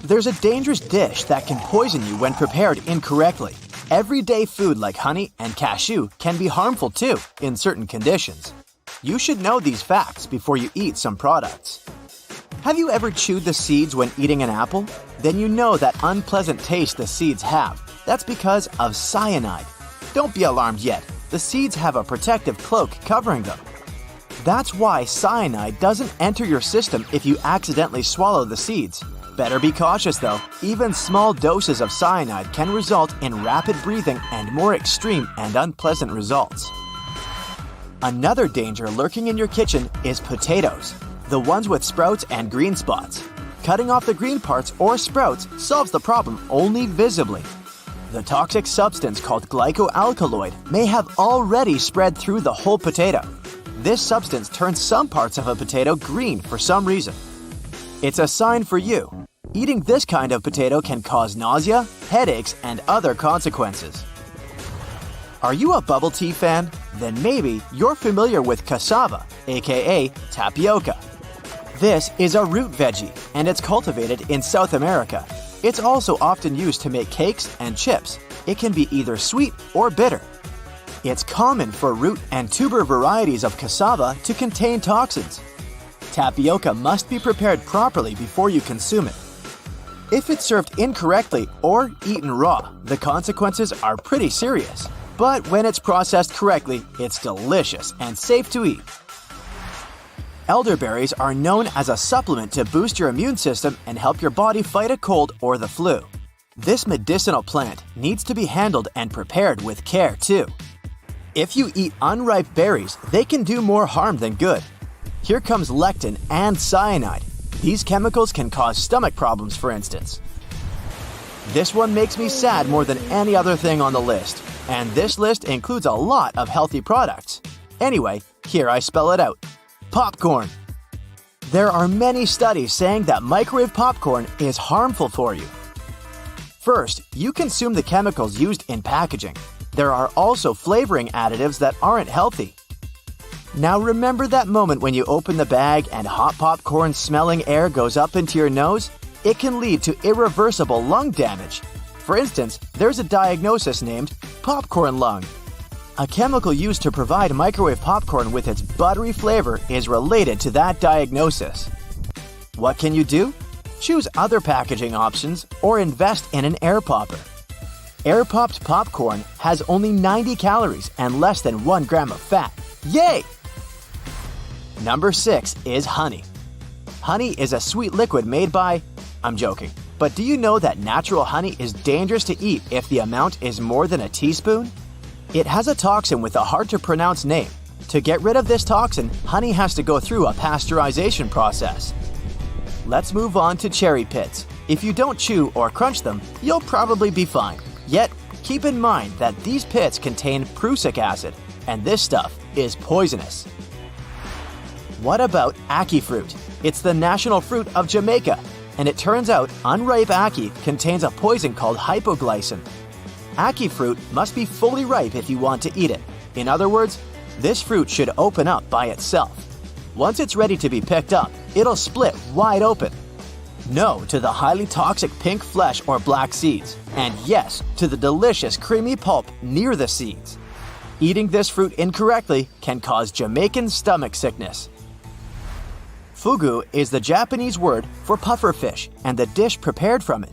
There's a dangerous dish that can poison you when prepared incorrectly. Everyday food like honey and cashew can be harmful too in certain conditions. You should know these facts before you eat some products. Have you ever chewed the seeds when eating an apple? Then you know that unpleasant taste the seeds have. That's because of cyanide. Don't be alarmed yet. The seeds have a protective cloak covering them. That's why cyanide doesn't enter your system if you accidentally swallow the seeds. Better be cautious though. Even small doses of cyanide can result in rapid breathing and more extreme and unpleasant results. Another danger lurking in your kitchen is potatoes, the ones with sprouts and green spots. Cutting off the green parts or sprouts solves the problem only visibly. The toxic substance called glycoalkaloid may have already spread through the whole potato. This substance turns some parts of a potato green for some reason. It's a sign for you. Eating this kind of potato can cause nausea, headaches, and other consequences. Are you a bubble tea fan? Then maybe you're familiar with cassava, aka tapioca. This is a root veggie, and it's cultivated in South America. It's also often used to make cakes and chips. It can be either sweet or bitter. It's common for root and tuber varieties of cassava to contain toxins. Tapioca must be prepared properly before you consume it. If it's served incorrectly or eaten raw, the consequences are pretty serious. But when it's processed correctly, it's delicious and safe to eat. Elderberries are known as a supplement to boost your immune system and help your body fight a cold or the flu. This medicinal plant needs to be handled and prepared with care too. If you eat unripe berries, they can do more harm than good. Here comes lectin and cyanide. These chemicals can cause stomach problems, for instance. This one makes me sad more than any other thing on the list. And this list includes a lot of healthy products. Anyway, here I spell it out. Popcorn. There are many studies saying that microwave popcorn is harmful for you. First, you consume the chemicals used in packaging. There are also flavoring additives that aren't healthy. Now remember that moment when you open the bag and hot popcorn smelling air goes up into your nose? It can lead to irreversible lung damage. For instance, there's a diagnosis named popcorn lung. A chemical used to provide microwave popcorn with its buttery flavor is related to that diagnosis. What can you do? Choose other packaging options or invest in an air popper. Air-popped popcorn has only 90 calories and less than 1 gram of fat. Yay! Number 6 is honey. Honey is a sweet liquid made by... I'm joking. But do you know that natural honey is dangerous to eat if the amount is more than a teaspoon? It has a toxin with a hard-to-pronounce name. To get rid of this toxin, honey has to go through a pasteurization process. Let's move on to cherry pits. If you don't chew or crunch them, you'll probably be fine. Yet, keep in mind that these pits contain prussic acid, and this stuff is poisonous. What about ackee fruit? It's the national fruit of Jamaica, and it turns out unripe ackee contains a poison called hypoglycin. Ackee fruit must be fully ripe if you want to eat it. In other words, this fruit should open up by itself. Once it's ready to be picked up, it'll split wide open. No to the highly toxic pink flesh or black seeds, and yes to the delicious creamy pulp near the seeds. Eating this fruit incorrectly can cause Jamaican stomach sickness. Fugu is the Japanese word for pufferfish and the dish prepared from it.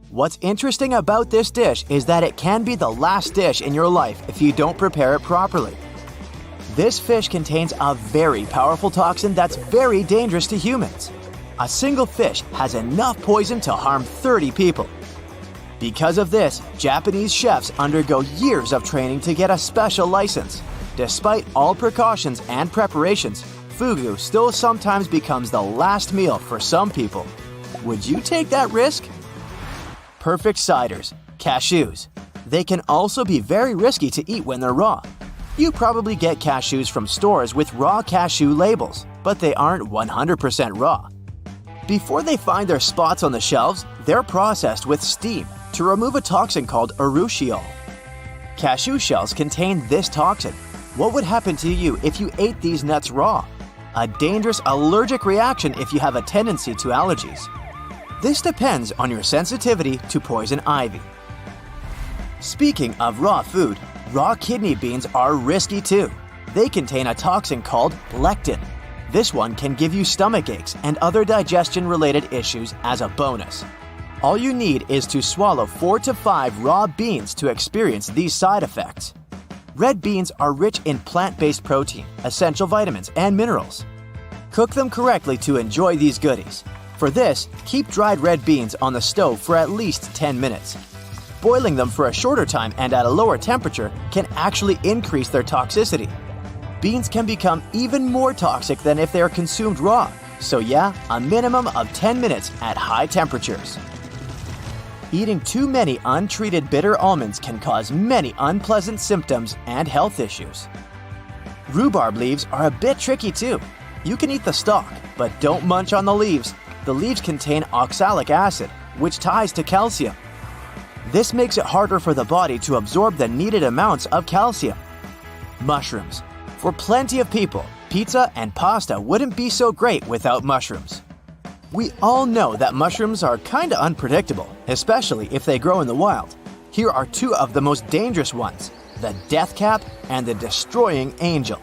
What's interesting about this dish is that it can be the last dish in your life if you don't prepare it properly. This fish contains a very powerful toxin that's very dangerous to humans. A single fish has enough poison to harm 30 people. Because of this, Japanese chefs undergo years of training to get a special license. Despite all precautions and preparations, fugu still sometimes becomes the last meal for some people. Would you take that risk? Perfect ciders, cashews. They can also be very risky to eat when they're raw. You probably get cashews from stores with raw cashew labels, but they aren't 100% raw. Before they find their spots on the shelves, they're processed with steam to remove a toxin called urushiol. Cashew shells contain this toxin. What would happen to you if you ate these nuts raw? A dangerous allergic reaction if you have a tendency to allergies. This depends on your sensitivity to poison ivy. Speaking of raw food, raw kidney beans are risky too. They contain a toxin called lectin. This one can give you stomach aches and other digestion-related issues as a bonus. All you need is to swallow 4 to 5 raw beans to experience these side effects. Red beans are rich in plant-based protein, essential vitamins, and minerals. Cook them correctly to enjoy these goodies. For this, keep dried red beans on the stove for at least 10 minutes. Boiling them for a shorter time and at a lower temperature can actually increase their toxicity. Beans can become even more toxic than if they are consumed raw, so yeah, a minimum of 10 minutes at high temperatures. Eating too many untreated bitter almonds can cause many unpleasant symptoms and health issues. Rhubarb leaves are a bit tricky too. You can eat the stalk, but don't munch on the leaves. The leaves contain oxalic acid, which ties to calcium. This makes it harder for the body to absorb the needed amounts of calcium. Mushrooms. For plenty of people, pizza and pasta wouldn't be so great without mushrooms. We all know that mushrooms are kinda unpredictable, especially if they grow in the wild. Here are 2 of the most dangerous ones, the death cap and the destroying angel.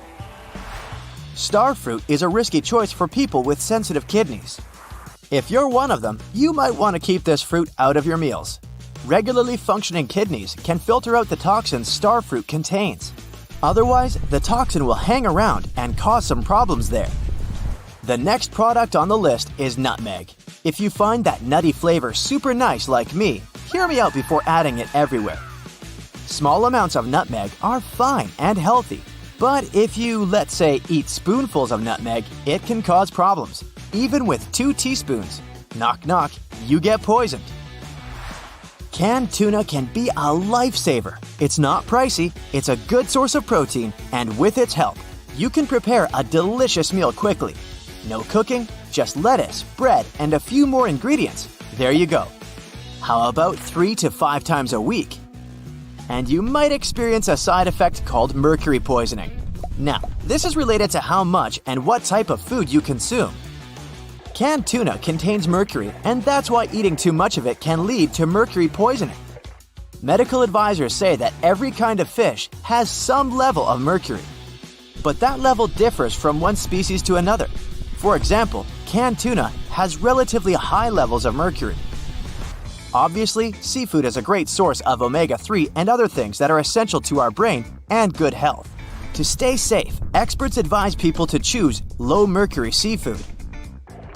Starfruit is a risky choice for people with sensitive kidneys. If you're one of them, you might want to keep this fruit out of your meals. Regularly functioning kidneys can filter out the toxins starfruit contains. Otherwise, the toxin will hang around and cause some problems there. The next product on the list is nutmeg. If you find that nutty flavor super nice like me, hear me out before adding it everywhere. Small amounts of nutmeg are fine and healthy, but if you, let's say, eat spoonfuls of nutmeg, it can cause problems. Even with 2 teaspoons. Knock knock, you get poisoned. Canned tuna can be a lifesaver. It's not pricey, it's a good source of protein, and with its help, you can prepare a delicious meal quickly. No cooking, just lettuce, bread, and a few more ingredients. There you go. How about 3 to 5 times a week? And you might experience a side effect called mercury poisoning. Now, this is related to how much and what type of food you consume. Canned tuna contains mercury, and that's why eating too much of it can lead to mercury poisoning. Medical advisors say that every kind of fish has some level of mercury. But that level differs from one species to another. For example, canned tuna has relatively high levels of mercury. Obviously, seafood is a great source of omega-3 and other things that are essential to our brain and good health. To stay safe, experts advise people to choose low-mercury seafood.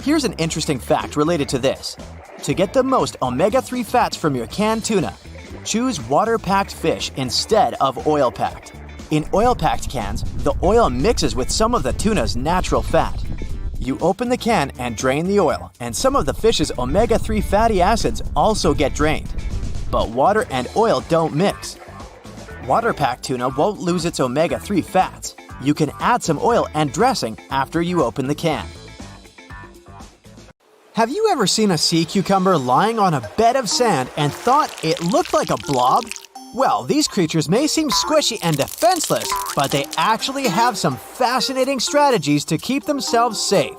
Here's an interesting fact related to this. To get the most omega-3 fats from your canned tuna, choose water-packed fish instead of oil-packed. In oil-packed cans, the oil mixes with some of the tuna's natural fat. You open the can and drain the oil, and some of the fish's omega-3 fatty acids also get drained. But water and oil don't mix. Water-packed tuna won't lose its omega-3 fats. You can add some oil and dressing after you open the can. Have you ever seen a sea cucumber lying on a bed of sand and thought it looked like a blob? Well, these creatures may seem squishy and defenseless, but they actually have some fascinating strategies to keep themselves safe.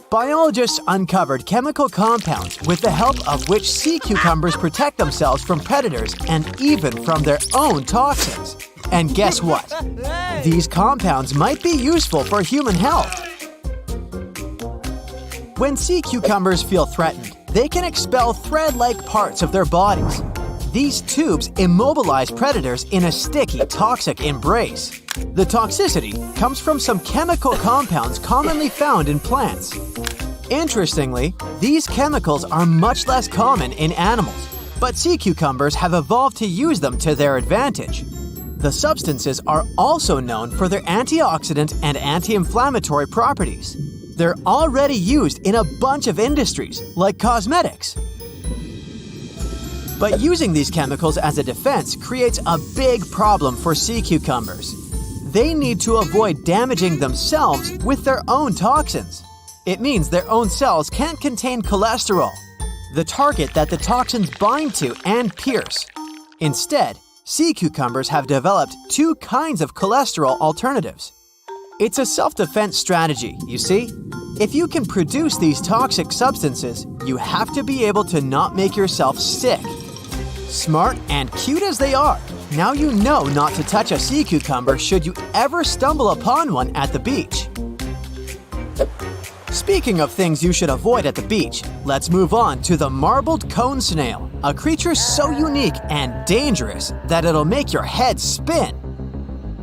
Biologists uncovered chemical compounds with the help of which sea cucumbers protect themselves from predators and even from their own toxins. And guess what? These compounds might be useful for human health. When sea cucumbers feel threatened, they can expel thread-like parts of their bodies. These tubes immobilize predators in a sticky, toxic embrace. The toxicity comes from some chemical compounds commonly found in plants. Interestingly, these chemicals are much less common in animals, but sea cucumbers have evolved to use them to their advantage. The substances are also known for their antioxidant and anti-inflammatory properties. They're already used in a bunch of industries, like cosmetics. But using these chemicals as a defense creates a big problem for sea cucumbers. They need to avoid damaging themselves with their own toxins. It means their own cells can't contain cholesterol, the target that the toxins bind to and pierce. Instead, sea cucumbers have developed 2 kinds of cholesterol alternatives. It's a self-defense strategy, you see? If you can produce these toxic substances, you have to be able to not make yourself sick. Smart and cute as they are, now you know not to touch a sea cucumber should you ever stumble upon one at the beach. Speaking of things you should avoid at the beach, let's move on to the marbled cone snail, a creature so unique and dangerous that it'll make your head spin.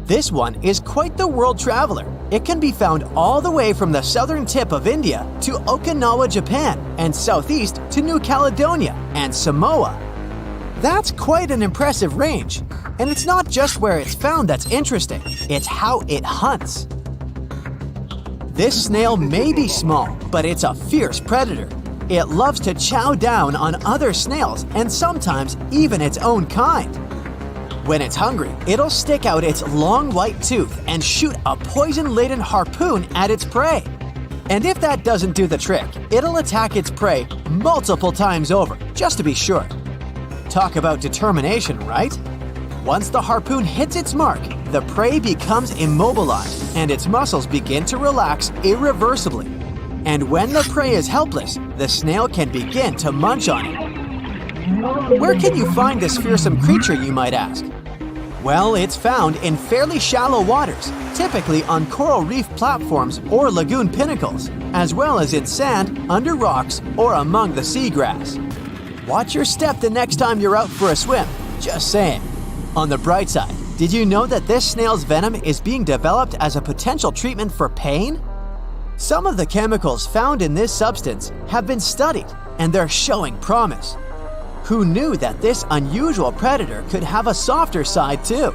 This one is quite the world traveler. It can be found all the way from the southern tip of India to Okinawa, Japan, and southeast to New Caledonia and Samoa. That's quite an impressive range, and it's not just where it's found that's interesting, it's how it hunts. This snail may be small, but it's a fierce predator. It loves to chow down on other snails and sometimes even its own kind. When it's hungry, it'll stick out its long white tooth and shoot a poison-laden harpoon at its prey. And if that doesn't do the trick, it'll attack its prey multiple times over, just to be sure. Talk about determination, right? Once the harpoon hits its mark, the prey becomes immobilized and its muscles begin to relax irreversibly. And when the prey is helpless, the snail can begin to munch on it. Where can you find this fearsome creature, you might ask? Well, it's found in fairly shallow waters, typically on coral reef platforms or lagoon pinnacles, as well as in sand, under rocks, or among the seagrass. Watch your step the next time you're out for a swim, just saying. On the bright side, did you know that this snail's venom is being developed as a potential treatment for pain? Some of the chemicals found in this substance have been studied, and they're showing promise. Who knew that this unusual predator could have a softer side too?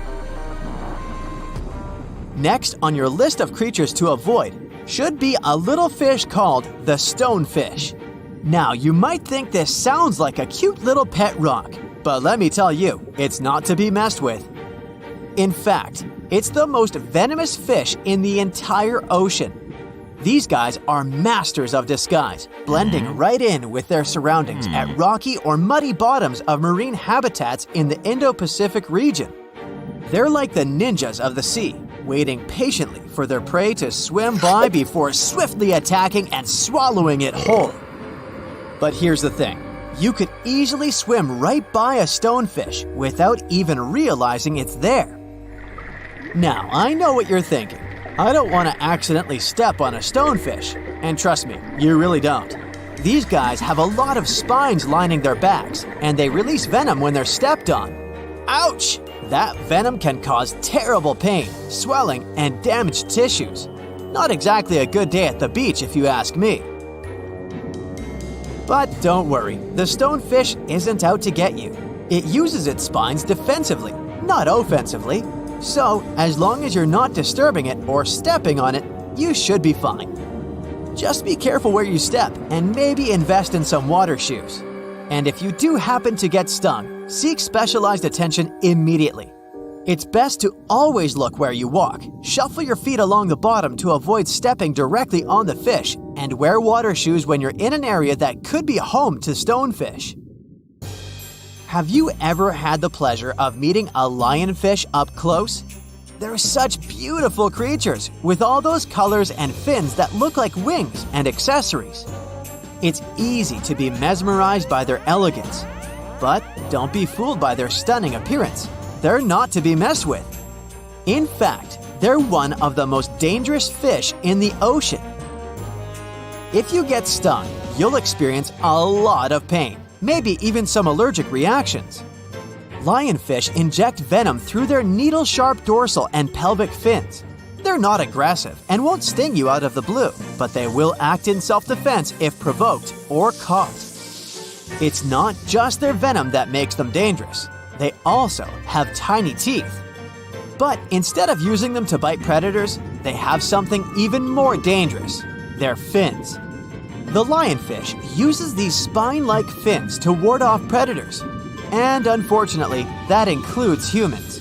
Next on your list of creatures to avoid should be a little fish called the stonefish. Now, you might think this sounds like a cute little pet rock, but let me tell you, it's not to be messed with. In fact, it's the most venomous fish in the entire ocean. These guys are masters of disguise, blending right in with their surroundings at rocky or muddy bottoms of marine habitats in the Indo-Pacific region. They're like the ninjas of the sea, waiting patiently for their prey to swim by before swiftly attacking and swallowing it whole. But here's the thing. You could easily swim right by a stonefish without even realizing it's there. Now, I know what you're thinking. I don't want to accidentally step on a stonefish. And trust me, you really don't. These guys have a lot of spines lining their backs, and they release venom when they're stepped on. Ouch! That venom can cause terrible pain, swelling, and damaged tissues. Not exactly a good day at the beach if you ask me. But don't worry, the stonefish isn't out to get you. It uses its spines defensively, not offensively. So, as long as you're not disturbing it or stepping on it, you should be fine. Just be careful where you step and maybe invest in some water shoes. And if you do happen to get stung, seek specialized attention immediately. It's best to always look where you walk, shuffle your feet along the bottom to avoid stepping directly on the fish, and wear water shoes when you're in an area that could be home to stonefish. Have you ever had the pleasure of meeting a lionfish up close? They're such beautiful creatures with all those colors and fins that look like wings and accessories. It's easy to be mesmerized by their elegance, but don't be fooled by their stunning appearance. They're not to be messed with. In fact, they're one of the most dangerous fish in the ocean. If you get stung, you'll experience a lot of pain, maybe even some allergic reactions. Lionfish inject venom through their needle-sharp dorsal and pelvic fins. They're not aggressive and won't sting you out of the blue, but they will act in self-defense if provoked or caught. It's not just their venom that makes them dangerous. They also have tiny teeth. But instead of using them to bite predators, they have something even more dangerous: their fins. The lionfish uses these spine-like fins to ward off predators. And unfortunately, that includes humans.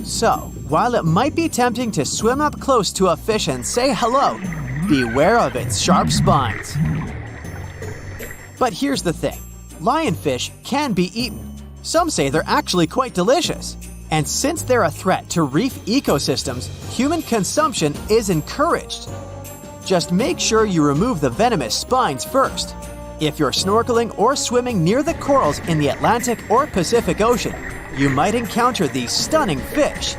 So, while it might be tempting to swim up close to a fish and say hello, beware of its sharp spines. But here's the thing. Lionfish can be eaten. Some say they're actually quite delicious. And since they're a threat to reef ecosystems, human consumption is encouraged. Just make sure you remove the venomous spines first. If you're snorkeling or swimming near the corals in the Atlantic or Pacific Ocean, you might encounter these stunning fish.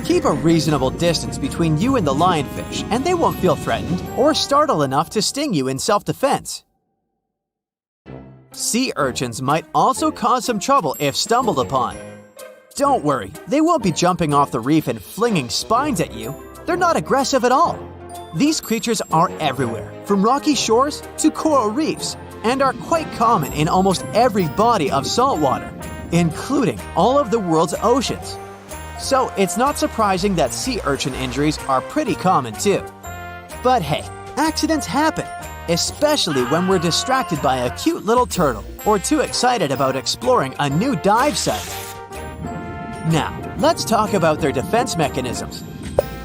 Keep a reasonable distance between you and the lionfish, and they won't feel threatened or startled enough to sting you in self-defense. Sea urchins might also cause some trouble if stumbled upon. Don't worry, they won't be jumping off the reef and flinging spines at you. They're not aggressive at all. These creatures are everywhere, from rocky shores to coral reefs, and are quite common in almost every body of salt water, including all of the world's oceans. So it's not surprising that sea urchin injuries are pretty common too. But hey, accidents happen, especially when we're distracted by a cute little turtle or too excited about exploring a new dive site. Now, let's talk about their defense mechanisms.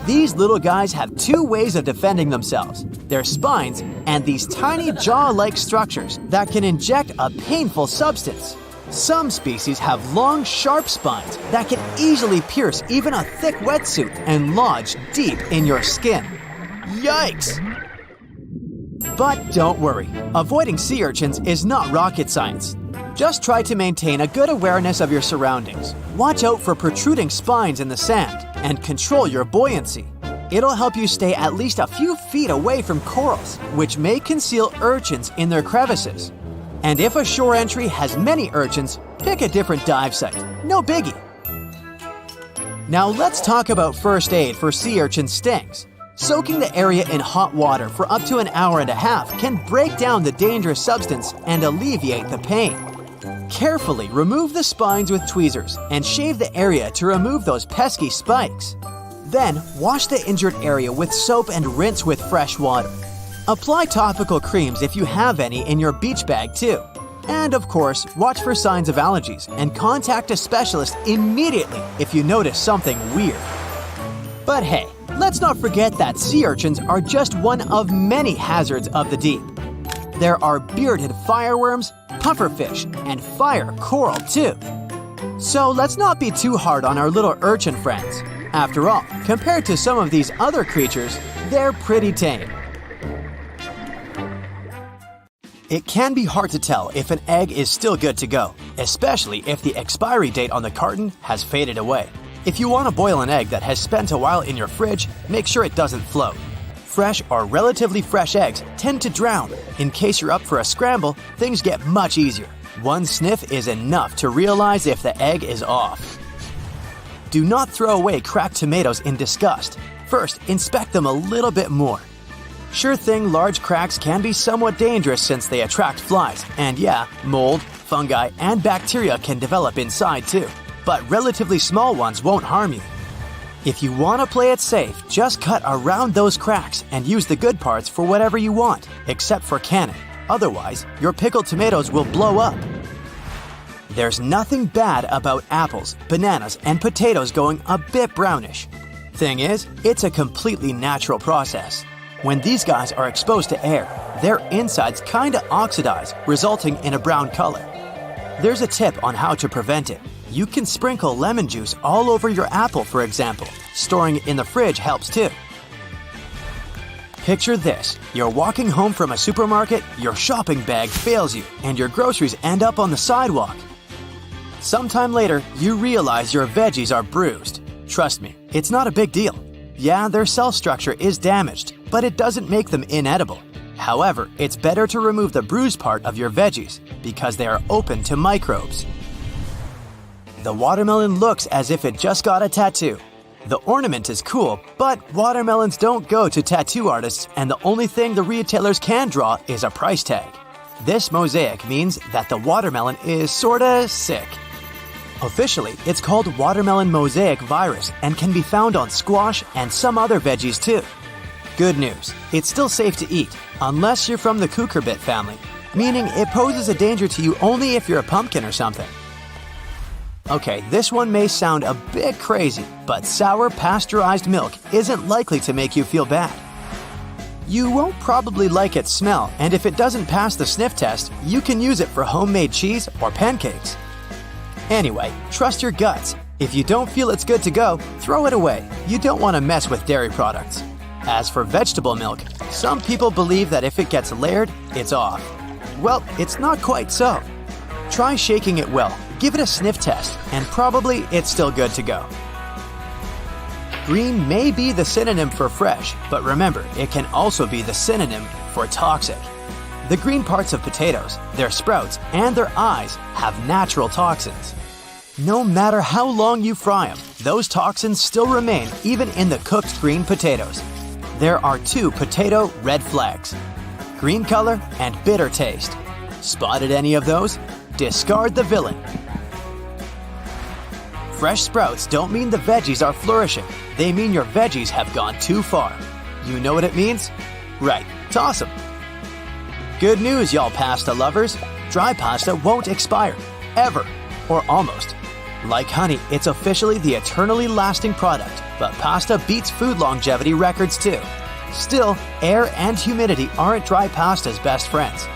These little guys have two ways of defending themselves: their spines and these tiny jaw-like structures that can inject a painful substance. Some species have long, sharp spines that can easily pierce even a thick wetsuit and lodge deep in your skin. Yikes! But don't worry, avoiding sea urchins is not rocket science. Just try to maintain a good awareness of your surroundings. Watch out for protruding spines in the sand and control your buoyancy. It'll help you stay at least a few feet away from corals, which may conceal urchins in their crevices. And if a shore entry has many urchins, pick a different dive site. No biggie. Now let's talk about first aid for sea urchin stings. Soaking the area in hot water for up to an hour and a half can break down the dangerous substance and alleviate the pain. Carefully remove the spines with tweezers and shave the area to remove those pesky spikes. Then wash the injured area with soap and rinse with fresh water. Apply topical creams if you have any in your beach bag too. And of course, watch for signs of allergies and contact a specialist immediately if you notice something weird. But hey, let's not forget that sea urchins are just one of many hazards of the deep. There are bearded fireworms, pufferfish, and fire coral too. So let's not be too hard on our little urchin friends. After all, compared to some of these other creatures, they're pretty tame. It can be hard to tell if an egg is still good to go, especially if the expiry date on the carton has faded away. If you want to boil an egg that has spent a while in your fridge, make sure it doesn't float. Fresh or relatively fresh eggs tend to drown. In case you're up for a scramble, things get much easier. One sniff is enough to realize if the egg is off. Do not throw away cracked tomatoes in disgust. First, inspect them a little bit more. Sure thing, large cracks can be somewhat dangerous since they attract flies, and yeah, mold, fungi, and bacteria can develop inside too. But relatively small ones won't harm you. If you want to play it safe, just cut around those cracks and use the good parts for whatever you want, except for canning. Otherwise, your pickled tomatoes will blow up. There's nothing bad about apples, bananas, and potatoes going a bit brownish. Thing is, it's a completely natural process. When these guys are exposed to air, their insides kinda oxidize, resulting in a brown color. There's a tip on how to prevent it. You can sprinkle lemon juice all over your apple, for example. Storing it in the fridge helps too. Picture this. You're walking home from a supermarket, your shopping bag fails you, and your groceries end up on the sidewalk. Sometime later, you realize your veggies are bruised. Trust me, it's not a big deal. Yeah, their cell structure is damaged, but it doesn't make them inedible. However, it's better to remove the bruised part of your veggies because they are open to microbes. The watermelon looks as if it just got a tattoo. The ornament is cool, but watermelons don't go to tattoo artists, and the only thing the retailers can draw is a price tag. This mosaic means that the watermelon is sorta sick. Officially, it's called watermelon mosaic virus and can be found on squash and some other veggies too. Good news, it's still safe to eat, unless you're from the cucurbit family, meaning it poses a danger to you only if you're a pumpkin or something. Okay, this one may sound a bit crazy, but sour pasteurized milk isn't likely to make you feel bad. You won't probably like its smell, and if it doesn't pass the sniff test, you can use it for homemade cheese or pancakes. Anyway, trust your guts. If you don't feel it's good to go, throw it away. You don't want to mess with dairy products. As for vegetable milk, some people believe that if it gets layered, it's off. Well, it's not quite so. Try shaking it well, give it a sniff test, and probably it's still good to go. Green may be the synonym for fresh, but remember, it can also be the synonym for toxic. The green parts of potatoes, their sprouts, and their eyes have natural toxins. No matter how long you fry them, those toxins still remain even in the cooked green potatoes. There are two potato red flags: green color and bitter taste. Spotted any of those? Discard the villain. Fresh sprouts don't mean the veggies are flourishing. They mean your veggies have gone too far. You know what it means? Right, toss them. Good news, y'all pasta lovers. Dry pasta won't expire. Ever. Or almost. Like honey, it's officially the eternally lasting product, but pasta beats food longevity records too. Still, air and humidity aren't dry pasta's best friends.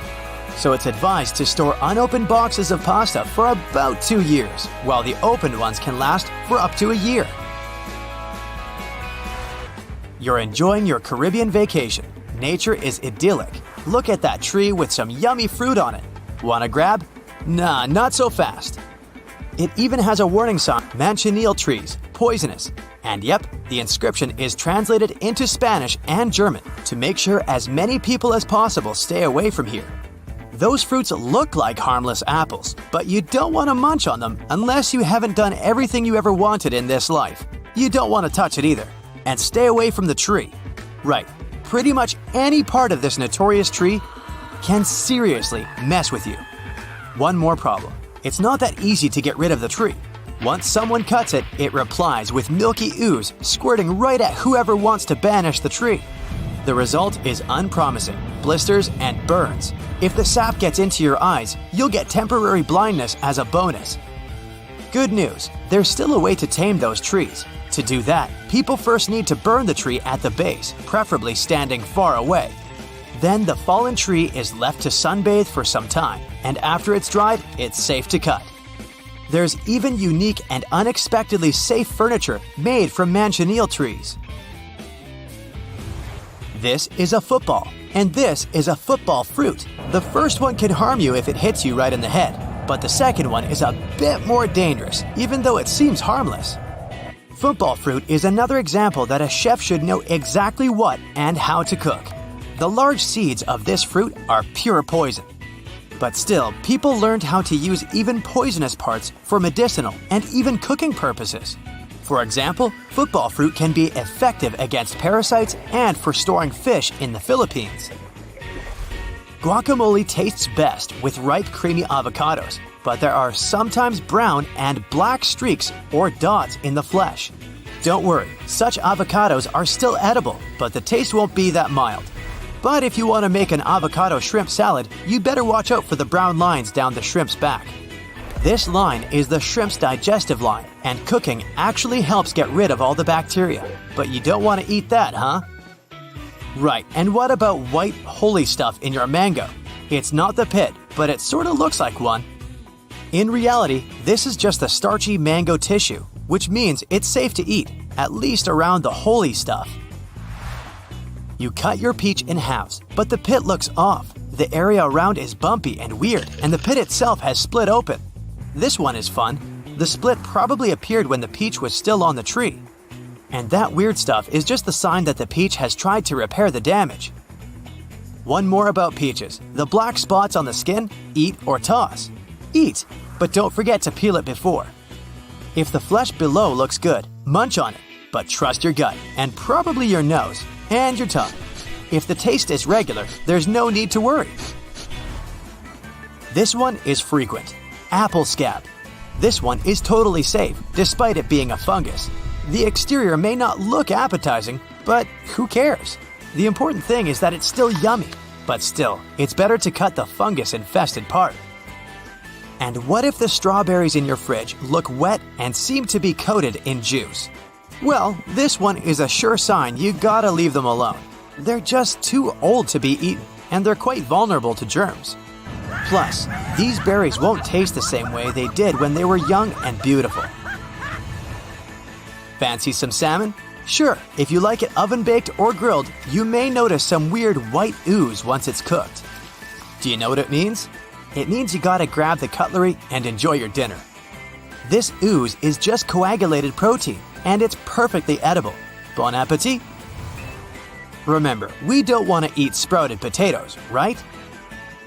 So it's advised to store unopened boxes of pasta for about 2 years, while the opened ones can last for up to a year. You're enjoying your Caribbean vacation. Nature is idyllic. Look at that tree with some yummy fruit on it. Wanna grab? Nah, not so fast. It even has a warning sign: Manchineel trees, poisonous. And yep, the inscription is translated into Spanish and German to make sure as many people as possible stay away from here. Those fruits look like harmless apples, but you don't want to munch on them unless you haven't done everything you ever wanted in this life. You don't want to touch it either. And stay away from the tree. Right, pretty much any part of this notorious tree can seriously mess with you. One more problem. It's not that easy to get rid of the tree. Once someone cuts it, it replies with milky ooze, squirting right at whoever wants to banish the tree. The result is unpromising: blisters and burns. If the sap gets into your eyes, you'll get temporary blindness as a bonus. Good news, there's still a way to tame those trees. To do that, people first need to burn the tree at the base, preferably standing far away. Then the fallen tree is left to sunbathe for some time, and after it's dried, it's safe to cut. There's even unique and unexpectedly safe furniture made from Manchineel trees. This is a football, and this is a football fruit. The first one can harm you if it hits you right in the head, but the second one is a bit more dangerous, even though it seems harmless. Football fruit is another example that a chef should know exactly what and how to cook. The large seeds of this fruit are pure poison. But still, people learned how to use even poisonous parts for medicinal and even cooking purposes. For example, football fruit can be effective against parasites and for storing fish in the Philippines. Guacamole tastes best with ripe, creamy avocados, but there are sometimes brown and black streaks or dots in the flesh. Don't worry, such avocados are still edible, but the taste won't be that mild. But if you want to make an avocado shrimp salad, you better watch out for the brown lines down the shrimp's back. This line is the shrimp's digestive line, and cooking actually helps get rid of all the bacteria. But you don't want to eat that, huh? Right, and what about white, holy stuff in your mango? It's not the pit, but it sort of looks like one. In reality, this is just the starchy mango tissue, which means it's safe to eat, at least around the holy stuff. You cut your peach in halves, but the pit looks off. The area around is bumpy and weird, and the pit itself has split open. This one is fun. The split probably appeared when the peach was still on the tree. And that weird stuff is just the sign that the peach has tried to repair the damage. One more about peaches. The black spots on the skin, eat or toss. Eat, but don't forget to peel it before. If the flesh below looks good, munch on it, but trust your gut, and probably your nose, and your tongue. If the taste is regular, there's no need to worry. This one is frequent. Apple scab. This one is totally safe, despite it being a fungus. The exterior may not look appetizing, but who cares? The important thing is that it's still yummy. But still, it's better to cut the fungus-infested part. And what if the strawberries in your fridge look wet and seem to be coated in juice? Well, this one is a sure sign you gotta leave them alone. They're just too old to be eaten, and they're quite vulnerable to germs. Plus, these berries won't taste the same way they did when they were young and beautiful. Fancy some salmon? Sure, if you like it oven-baked or grilled, you may notice some weird white ooze once it's cooked. Do you know what it means? It means you gotta grab the cutlery and enjoy your dinner. This ooze is just coagulated protein, and it's perfectly edible. Bon appetit! Remember, we don't want to eat sprouted potatoes, right?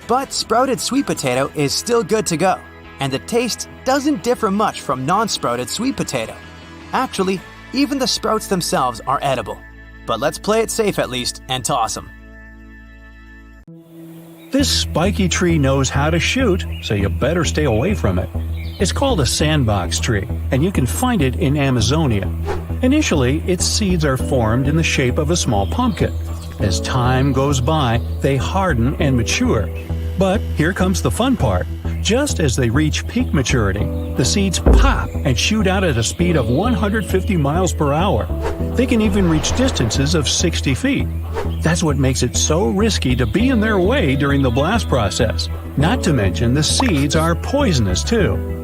But sprouted sweet potato is still good to go, and the taste doesn't differ much from non-sprouted sweet potato. Actually, even the sprouts themselves are edible. But let's play it safe at least and toss them. This spiky tree knows how to shoot, so you better stay away from it. It's called a sandbox tree, and you can find it in Amazonia. Initially, its seeds are formed in the shape of a small pumpkin. As time goes by, they harden and mature. But here comes the fun part. Just as they reach peak maturity, the seeds pop and shoot out at a speed of 150 miles per hour. They can even reach distances of 60 feet. That's what makes it so risky to be in their way during the blast process. Not to mention the seeds are poisonous too.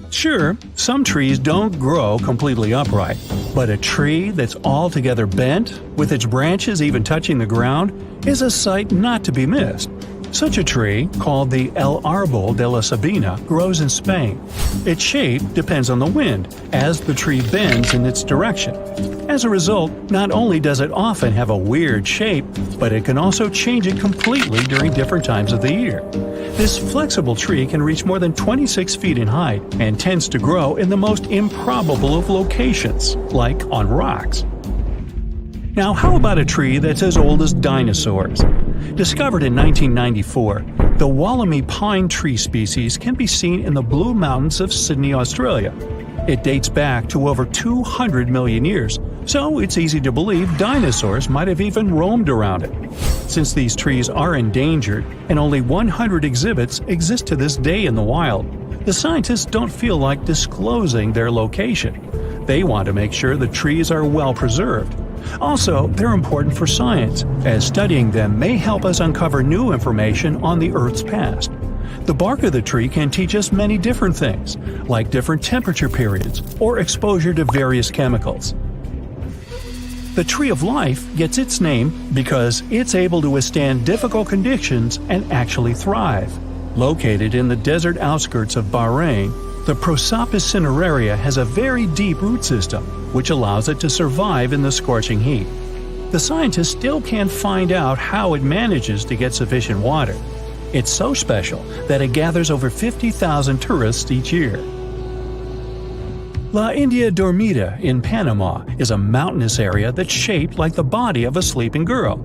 Sure, some trees don't grow completely upright, but a tree that's altogether bent, with its branches even touching the ground, is a sight not to be missed. Such a tree, called the El Árbol de la Sabina, grows in Spain. Its shape depends on the wind, as the tree bends in its direction. As a result, not only does it often have a weird shape, but it can also change it completely during different times of the year. This flexible tree can reach more than 26 feet in height and tends to grow in the most improbable of locations, like on rocks. Now, how about a tree that's as old as dinosaurs? Discovered in 1994, the Wollemi pine tree species can be seen in the Blue Mountains of Sydney, Australia. It dates back to over 200 million years, so it's easy to believe dinosaurs might have even roamed around it. Since these trees are endangered and only 100 exhibits exist to this day in the wild, the scientists don't feel like disclosing their location. They want to make sure the trees are well preserved. Also, they're important for science, as studying them may help us uncover new information on the Earth's past. The bark of the tree can teach us many different things, like different temperature periods or exposure to various chemicals. The tree of life gets its name because it's able to withstand difficult conditions and actually thrive. Located in the desert outskirts of Bahrain, the Prosopis cineraria has a very deep root system, which allows it to survive in the scorching heat. The scientists still can't find out how it manages to get sufficient water. It's so special that it gathers over 50,000 tourists each year. La India Dormida in Panama is a mountainous area that's shaped like the body of a sleeping girl.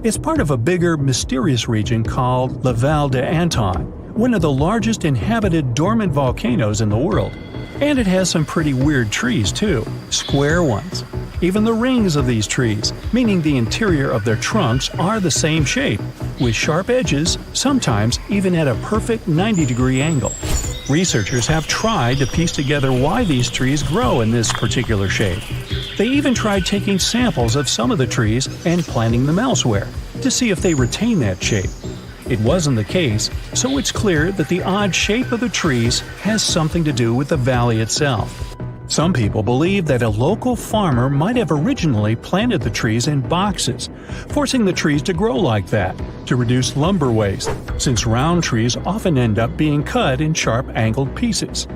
It's part of a bigger, mysterious region called La Val de Anton, one of the largest inhabited dormant volcanoes in the world. And it has some pretty weird trees too, square ones. Even the rings of these trees, meaning the interior of their trunks, are the same shape, with sharp edges, sometimes even at a perfect 90-degree angle. Researchers have tried to piece together why these trees grow in this particular shape. They even tried taking samples of some of the trees and planting them elsewhere, to see if they retain that shape. It wasn't the case, so it's clear that the odd shape of the trees has something to do with the valley itself. Some people believe that a local farmer might have originally planted the trees in boxes, forcing the trees to grow like that, to reduce lumber waste, since round trees often end up being cut in sharp angled pieces.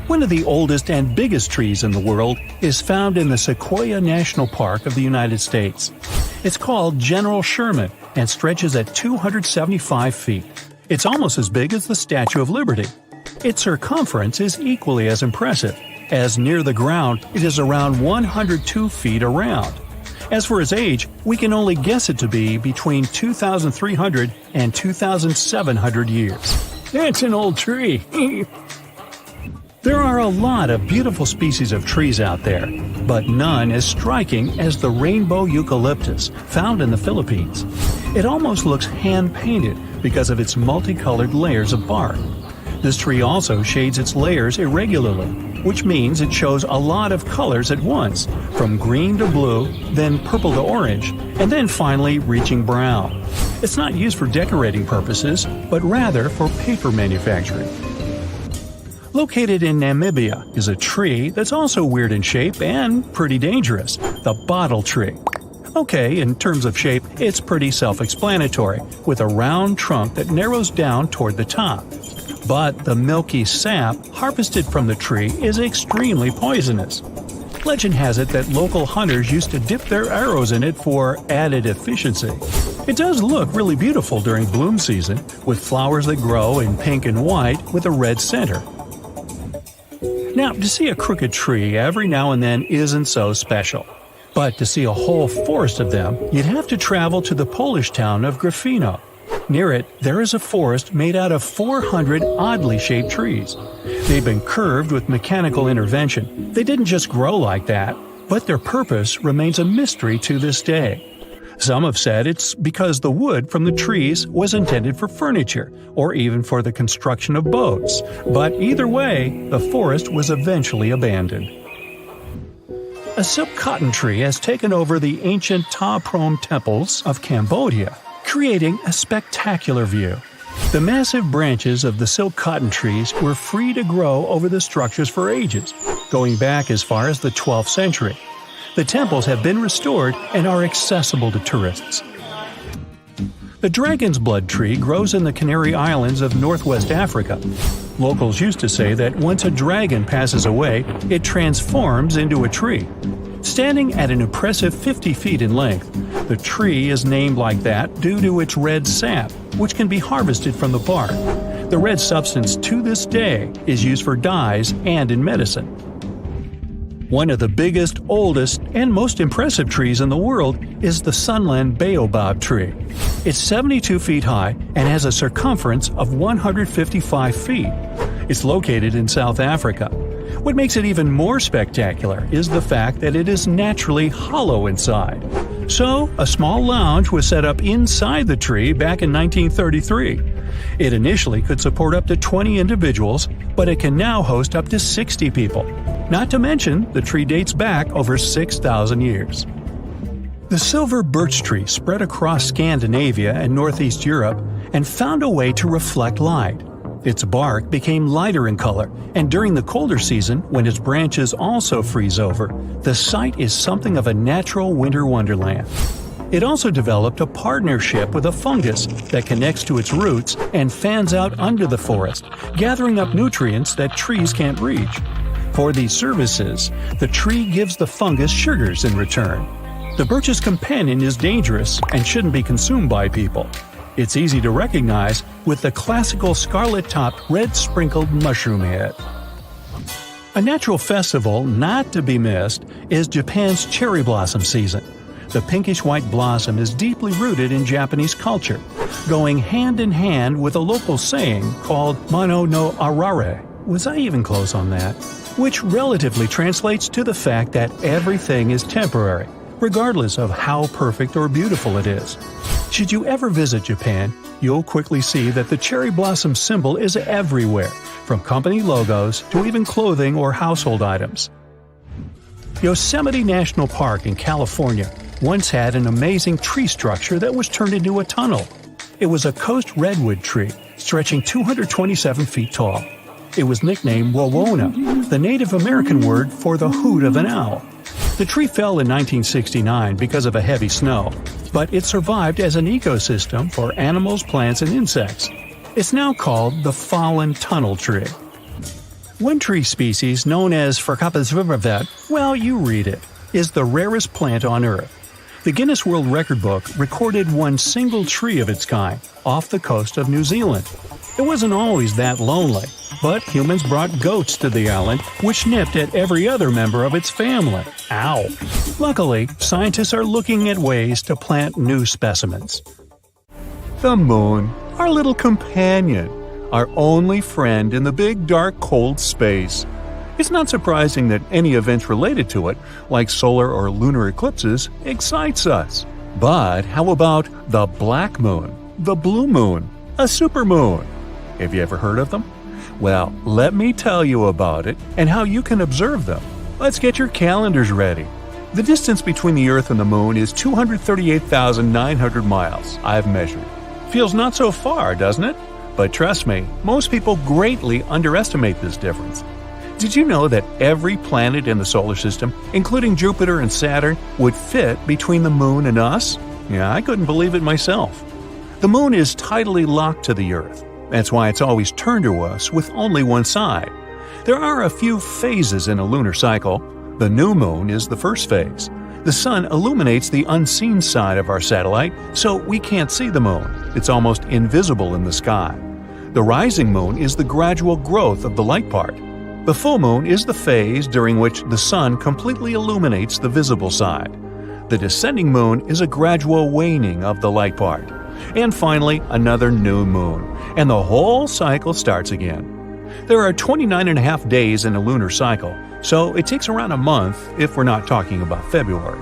One of the oldest and biggest trees in the world is found in the Sequoia National Park of the United States. It's called General Sherman and stretches at 275 feet. It's almost as big as the Statue of Liberty. Its circumference is equally as impressive, as near the ground it is around 102 feet around. As for its age, we can only guess it to be between 2,300 and 2,700 years. That's an old tree! There are a lot of beautiful species of trees out there, but none as striking as the rainbow eucalyptus found in the Philippines. It almost looks hand-painted because of its multicolored layers of bark. This tree also shades its layers irregularly, which means it shows a lot of colors at once, from green to blue, then purple to orange, and then finally reaching brown. It's not used for decorating purposes, but rather for paper manufacturing. Located in Namibia is a tree that's also weird in shape and pretty dangerous, the bottle tree. Okay, in terms of shape, it's pretty self-explanatory, with a round trunk that narrows down toward the top. But the milky sap harvested from the tree is extremely poisonous. Legend has it that local hunters used to dip their arrows in it for added efficiency. It does look really beautiful during bloom season, with flowers that grow in pink and white with a red center. Now, to see a crooked tree every now and then isn't so special. But to see a whole forest of them, you'd have to travel to the Polish town of Gryfino. Near it, there is a forest made out of 400 oddly shaped trees. They've been curved with mechanical intervention. They didn't just grow like that, but their purpose remains a mystery to this day. Some have said it's because the wood from the trees was intended for furniture, or even for the construction of boats. But either way, the forest was eventually abandoned. A silk cotton tree has taken over the ancient Ta Prohm temples of Cambodia, creating a spectacular view. The massive branches of the silk cotton trees were free to grow over the structures for ages, going back as far as the 12th century. The temples have been restored and are accessible to tourists. The dragon's blood tree grows in the Canary Islands of northwest Africa. Locals used to say that once a dragon passes away, it transforms into a tree. Standing at an impressive 50 feet in length, the tree is named like that due to its red sap, which can be harvested from the bark. The red substance to this day is used for dyes and in medicine. One of the biggest, oldest, and most impressive trees in the world is the Sunland Baobab Tree. It's 72 feet high and has a circumference of 155 feet. It's located in South Africa. What makes it even more spectacular is the fact that it is naturally hollow inside. So, a small lounge was set up inside the tree back in 1933. It initially could support up to 20 individuals, but it can now host up to 60 people. Not to mention, the tree dates back over 6,000 years. The silver birch tree spread across Scandinavia and northeast Europe and found a way to reflect light. Its bark became lighter in color, and during the colder season, when its branches also freeze over, the site is something of a natural winter wonderland. It also developed a partnership with a fungus that connects to its roots and fans out under the forest, gathering up nutrients that trees can't reach. For these services, the tree gives the fungus sugars in return. The birch's companion is dangerous and shouldn't be consumed by people. It's easy to recognize with the classical scarlet-topped red-sprinkled mushroom head. A natural festival not to be missed is Japan's cherry blossom season. The pinkish-white blossom is deeply rooted in Japanese culture, going hand in hand with a local saying called Mono no Arare. Was I even close on that? Which relatively translates to the fact that everything is temporary, regardless of how perfect or beautiful it is. Should you ever visit Japan, you'll quickly see that the cherry blossom symbol is everywhere, from company logos to even clothing or household items. Yosemite National Park in California once had an amazing tree structure that was turned into a tunnel. It was a coast redwood tree, stretching 227 feet tall. It was nicknamed Wawona, the Native American word for the hoot of an owl. The tree fell in 1969 because of a heavy snow, but it survived as an ecosystem for animals, plants, and insects. It's now called the fallen tunnel tree. One tree species known as Verkapasvivervet, well, you read it, is the rarest plant on Earth. The Guinness World Record book recorded one single tree of its kind off the coast of New Zealand. It wasn't always that lonely, but humans brought goats to the island, which nipped at every other member of its family. Ow! Luckily, scientists are looking at ways to plant new specimens. The moon, our little companion, our only friend in the big, dark, cold space. It's not surprising that any events related to it, like solar or lunar eclipses, excites us. But how about the black moon, the blue moon, a supermoon? Have you ever heard of them? Well, let me tell you about it and how you can observe them. Let's get your calendars ready. The distance between the Earth and the Moon is 238,900 miles, I've measured. Feels not so far, doesn't it? But trust me, most people greatly underestimate this difference. Did you know that every planet in the solar system, including Jupiter and Saturn, would fit between the Moon and us? Yeah, I couldn't believe it myself. The Moon is tidally locked to the Earth. That's why it's always turned to us with only one side. There are a few phases in a lunar cycle. The new moon is the first phase. The sun illuminates the unseen side of our satellite, so we can't see the moon. It's almost invisible in the sky. The rising moon is the gradual growth of the light part. The full moon is the phase during which the sun completely illuminates the visible side. The descending moon is a gradual waning of the light part. And finally, another new moon, and the whole cycle starts again. There are 29.5 days in a lunar cycle, so it takes around a month if we're not talking about February.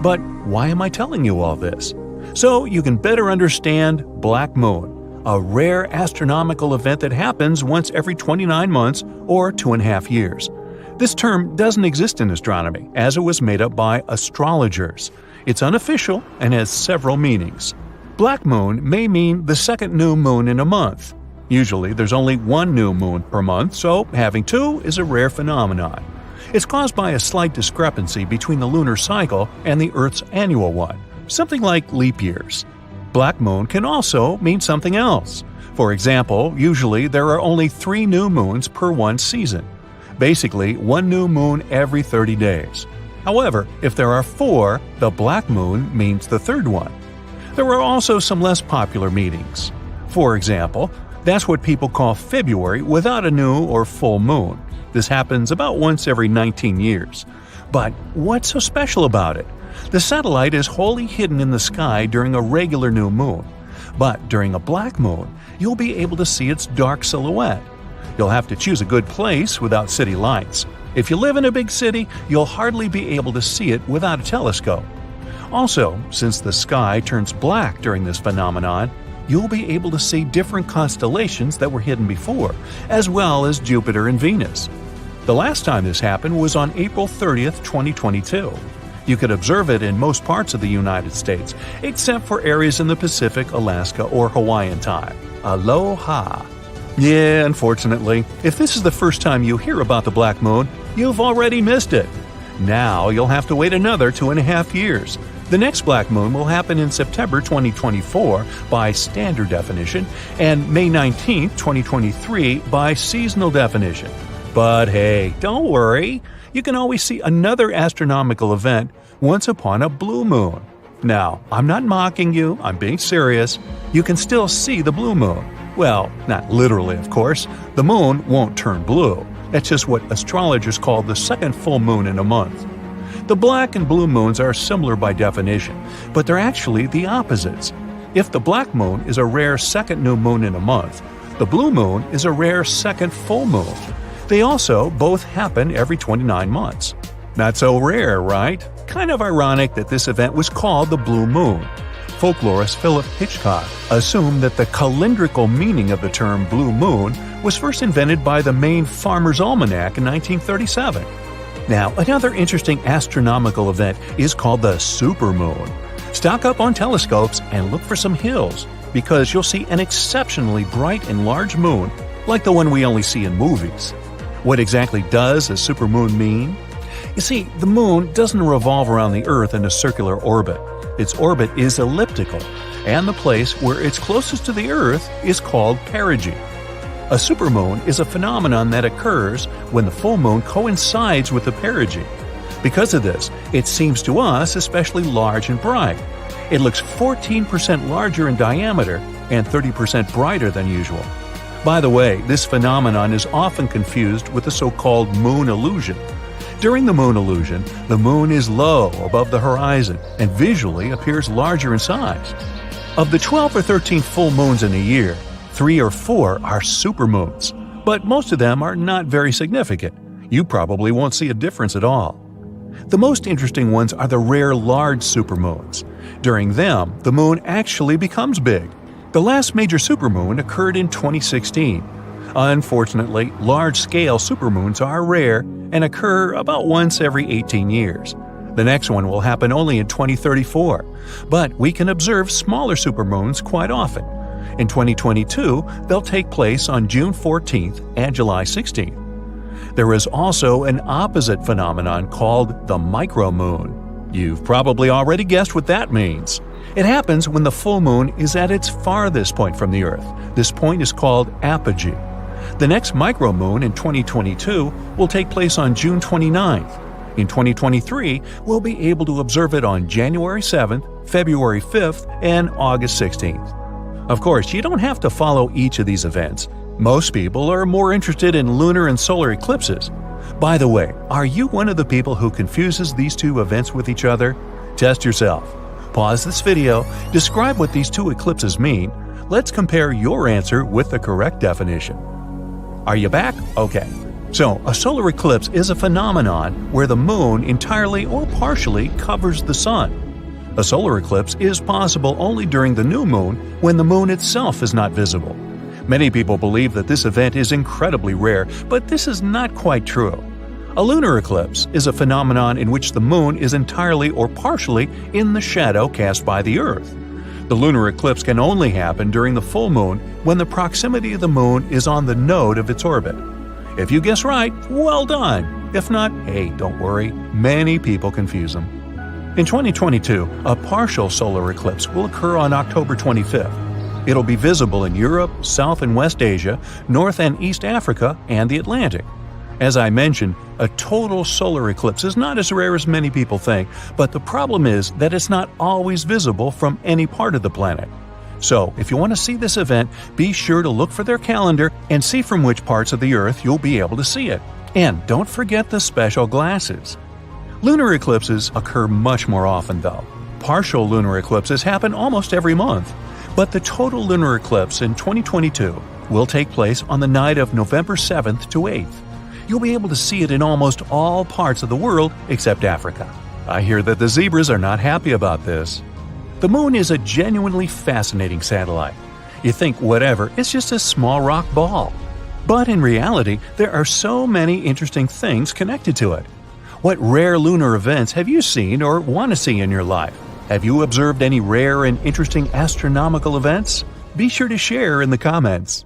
But why am I telling you all this? So you can better understand Black Moon, a rare astronomical event that happens once every 29 months or 2.5 years. This term doesn't exist in astronomy, as it was made up by astrologers. It's unofficial and has several meanings. Black Moon may mean the second new moon in a month. Usually there's only one new moon per month, so having two is a rare phenomenon. It's caused by a slight discrepancy between the lunar cycle and the Earth's annual one, something like leap years. Black Moon can also mean something else. For example, usually there are only 3 new moons per one season. Basically, one new moon every 30 days. However, if there are 4, the Black Moon means the third one. There are also some less popular meanings. For example, that's what people call February without a new or full moon. This happens about once every 19 years. But what's so special about it? The satellite is wholly hidden in the sky during a regular new moon. But during a black moon, you'll be able to see its dark silhouette. You'll have to choose a good place without city lights. If you live in a big city, you'll hardly be able to see it without a telescope. Also, since the sky turns black during this phenomenon, you'll be able to see different constellations that were hidden before, as well as Jupiter and Venus. The last time this happened was on April 30th, 2022. You could observe it in most parts of the United States, except for areas in the Pacific, Alaska, or Hawaiian time. Aloha! Yeah, unfortunately, if this is the first time you hear about the Black Moon, you've already missed it. Now you'll have to wait another 2.5 years. The next Black Moon will happen in September 2024 by standard definition and May 19, 2023 by seasonal definition. But hey, don't worry. You can always see another astronomical event once upon a blue moon. Now, I'm not mocking you, I'm being serious. You can still see the blue moon. Well, not literally, of course. The moon won't turn blue. That's just what astrologers call the second full moon in a month. The black and blue moons are similar by definition, but they're actually the opposites. If the black moon is a rare second new moon in a month, the blue moon is a rare second full moon. They also both happen every 29 months. Not so rare, right? Kind of ironic that this event was called the blue moon. Folklorist Philip Hitchcock assumed that the calendrical meaning of the term blue moon was first invented by the Maine Farmer's Almanac in 1937. Now, another interesting astronomical event is called the supermoon. Stock up on telescopes and look for some hills, because you'll see an exceptionally bright and large moon, like the one we only see in movies. What exactly does a supermoon mean? You see, the moon doesn't revolve around the Earth in a circular orbit. Its orbit is elliptical, and the place where it's closest to the Earth is called perigee. A supermoon is a phenomenon that occurs when the full moon coincides with the perigee. Because of this, it seems to us especially large and bright. It looks 14% larger in diameter and 30% brighter than usual. By the way, this phenomenon is often confused with the so-called moon illusion. During the moon illusion, the moon is low above the horizon and visually appears larger in size. Of the 12 or 13 full moons in a year, 3 or 4 are supermoons, but most of them are not very significant. You probably won't see a difference at all. The most interesting ones are the rare large supermoons. During them, the moon actually becomes big. The last major supermoon occurred in 2016. Unfortunately, large-scale supermoons are rare and occur about once every 18 years. The next one will happen only in 2034, but we can observe smaller supermoons quite often. In 2022, they'll take place on June 14th and July 16th. There is also an opposite phenomenon called the micromoon. You've probably already guessed what that means. It happens when the full moon is at its farthest point from the Earth. This point is called apogee. The next micromoon in 2022 will take place on June 29th. In 2023, we'll be able to observe it on January 7th, February 5th, and August 16th. Of course, you don't have to follow each of these events. Most people are more interested in lunar and solar eclipses. By the way, are you one of the people who confuses these two events with each other? Test yourself. Pause this video, describe what these two eclipses mean. Let's compare your answer with the correct definition. Are you back? Okay. So, a solar eclipse is a phenomenon where the moon entirely or partially covers the sun. A solar eclipse is possible only during the new moon when the moon itself is not visible. Many people believe that this event is incredibly rare, but this is not quite true. A lunar eclipse is a phenomenon in which the moon is entirely or partially in the shadow cast by the Earth. The lunar eclipse can only happen during the full moon when the proximity of the moon is on the node of its orbit. If you guess right, well done. If not, hey, don't worry. Many people confuse them. In 2022, a partial solar eclipse will occur on October 25th. It'll be visible in Europe, South and West Asia, North and East Africa, and the Atlantic. As I mentioned, a total solar eclipse is not as rare as many people think, but the problem is that it's not always visible from any part of the planet. So, if you want to see this event, be sure to look for their calendar and see from which parts of the Earth you'll be able to see it. And don't forget the special glasses. Lunar eclipses occur much more often, though. Partial lunar eclipses happen almost every month. But the total lunar eclipse in 2022 will take place on the night of November 7th to 8th. You'll be able to see it in almost all parts of the world except Africa. I hear that the zebras are not happy about this. The moon is a genuinely fascinating satellite. You think whatever, it's just a small rock ball. But in reality, there are so many interesting things connected to it. What rare lunar events have you seen or want to see in your life? Have you observed any rare and interesting astronomical events? Be sure to share in the comments.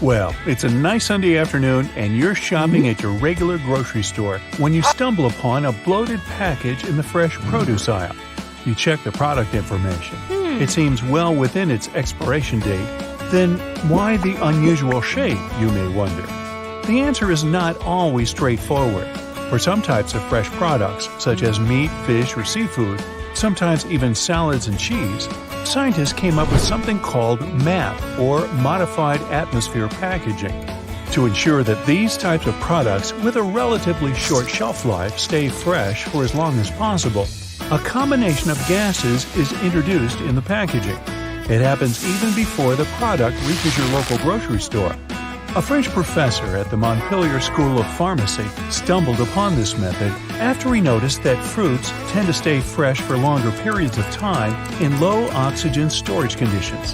Well, it's a nice Sunday afternoon and you're shopping at your regular grocery store when you stumble upon a bloated package in the fresh produce aisle. You check the product information. It seems well within its expiration date. Then why the unusual shape, you may wonder? The answer is not always straightforward. For some types of fresh products, such as meat, fish, or seafood, sometimes even salads and cheese, scientists came up with something called MAP, or Modified Atmosphere Packaging, to ensure that these types of products with a relatively short shelf life stay fresh for as long as possible. A combination of gases is introduced in the packaging. It happens even before the product reaches your local grocery store. A French professor at the Montpellier School of Pharmacy stumbled upon this method after he noticed that fruits tend to stay fresh for longer periods of time in low-oxygen storage conditions.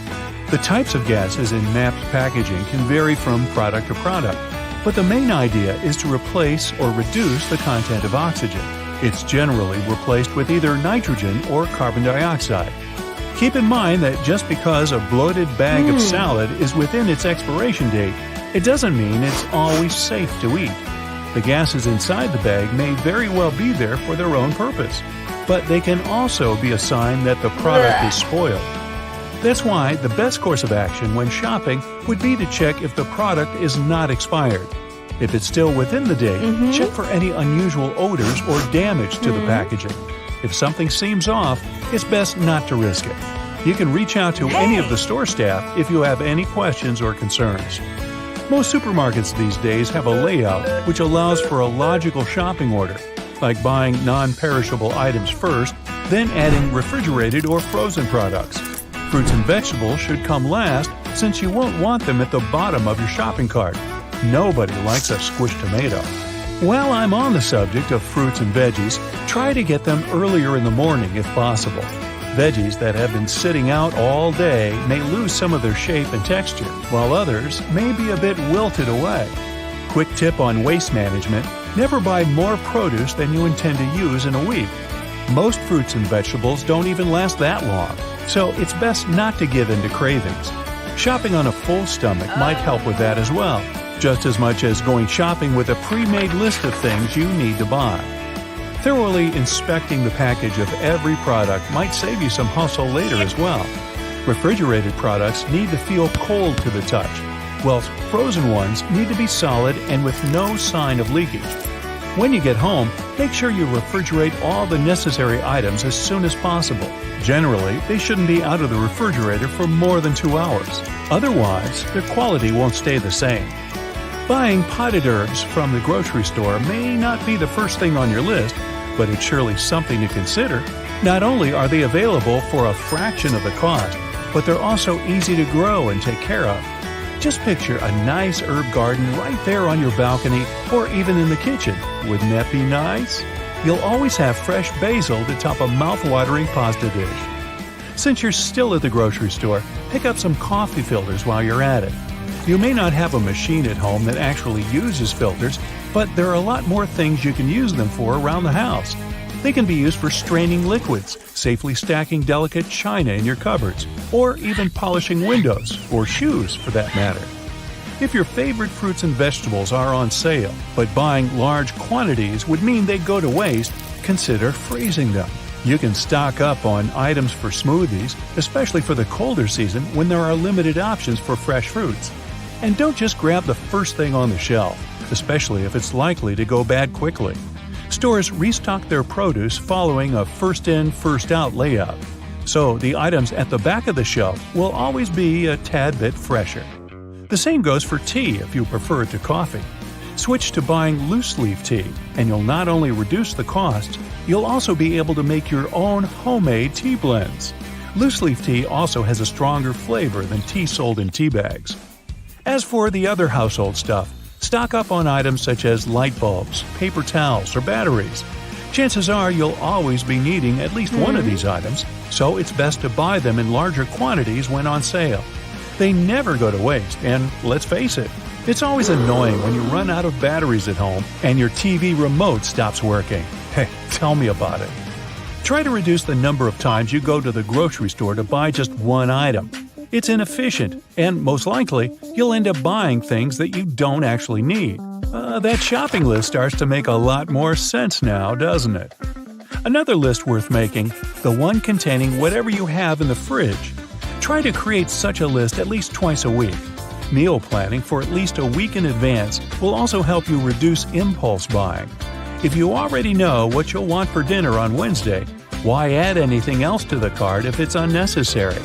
The types of gases in MAP's packaging can vary from product to product, but the main idea is to replace or reduce the content of oxygen. It's generally replaced with either nitrogen or carbon dioxide. Keep in mind that just because a bloated bag of salad is within its expiration date, it doesn't mean it's always safe to eat. The gases inside the bag may very well be there for their own purpose, but they can also be a sign that the product is spoiled. That's why the best course of action when shopping would be to check if the product is not expired. If it's still within the date, check for any unusual odors or damage to the packaging. If something seems off, it's best not to risk it. You can reach out to any of the store staff if you have any questions or concerns. Most supermarkets these days have a layout which allows for a logical shopping order, like buying non-perishable items first, then adding refrigerated or frozen products. Fruits and vegetables should come last since you won't want them at the bottom of your shopping cart. Nobody likes a squished tomato. While I'm on the subject of fruits and veggies, try to get them earlier in the morning if possible. Veggies that have been sitting out all day may lose some of their shape and texture, while others may be a bit wilted away. Quick tip on waste management: never buy more produce than you intend to use in a week. Most fruits and vegetables don't even last that long, so it's best not to give in to cravings. Shopping on a full stomach might help with that as well, just as much as going shopping with a pre-made list of things you need to buy. Thoroughly inspecting the package of every product might save you some hustle later as well. Refrigerated products need to feel cold to the touch, whilst frozen ones need to be solid and with no sign of leakage. When you get home, make sure you refrigerate all the necessary items as soon as possible. Generally, they shouldn't be out of the refrigerator for more than 2 hours. Otherwise, their quality won't stay the same. Buying potted herbs from the grocery store may not be the first thing on your list, but it's surely something to consider. Not only are they available for a fraction of the cost, but they're also easy to grow and take care of. Just picture a nice herb garden right there on your balcony or even in the kitchen. Wouldn't that be nice? You'll always have fresh basil to top a mouth-watering pasta dish. Since you're still at the grocery store, pick up some coffee filters while you're at it. You may not have a machine at home that actually uses filters, but there are a lot more things you can use them for around the house. They can be used for straining liquids, safely stacking delicate china in your cupboards, or even polishing windows, or shoes for that matter. If your favorite fruits and vegetables are on sale, but buying large quantities would mean they go to waste, consider freezing them. You can stock up on items for smoothies, especially for the colder season when there are limited options for fresh fruits. And don't just grab the first thing on the shelf, especially if it's likely to go bad quickly. Stores restock their produce following a first-in, first-out layout, so the items at the back of the shelf will always be a tad bit fresher. The same goes for tea if you prefer it to coffee. Switch to buying loose-leaf tea, and you'll not only reduce the cost, you'll also be able to make your own homemade tea blends. Loose-leaf tea also has a stronger flavor than tea sold in tea bags. As for the other household stuff, stock up on items such as light bulbs, paper towels, or batteries. Chances are you'll always be needing at least one of these items, so it's best to buy them in larger quantities when on sale. They never go to waste, and let's face it, it's always annoying when you run out of batteries at home and your TV remote stops working. Hey, tell me about it. Try to reduce the number of times you go to the grocery store to buy just one item. It's inefficient, and most likely, you'll end up buying things that you don't actually need. That shopping list starts to make a lot more sense now, doesn't it? Another list worth making, the one containing whatever you have in the fridge. Try to create such a list at least twice a week. Meal planning for at least a week in advance will also help you reduce impulse buying. If you already know what you'll want for dinner on Wednesday, why add anything else to the cart if it's unnecessary?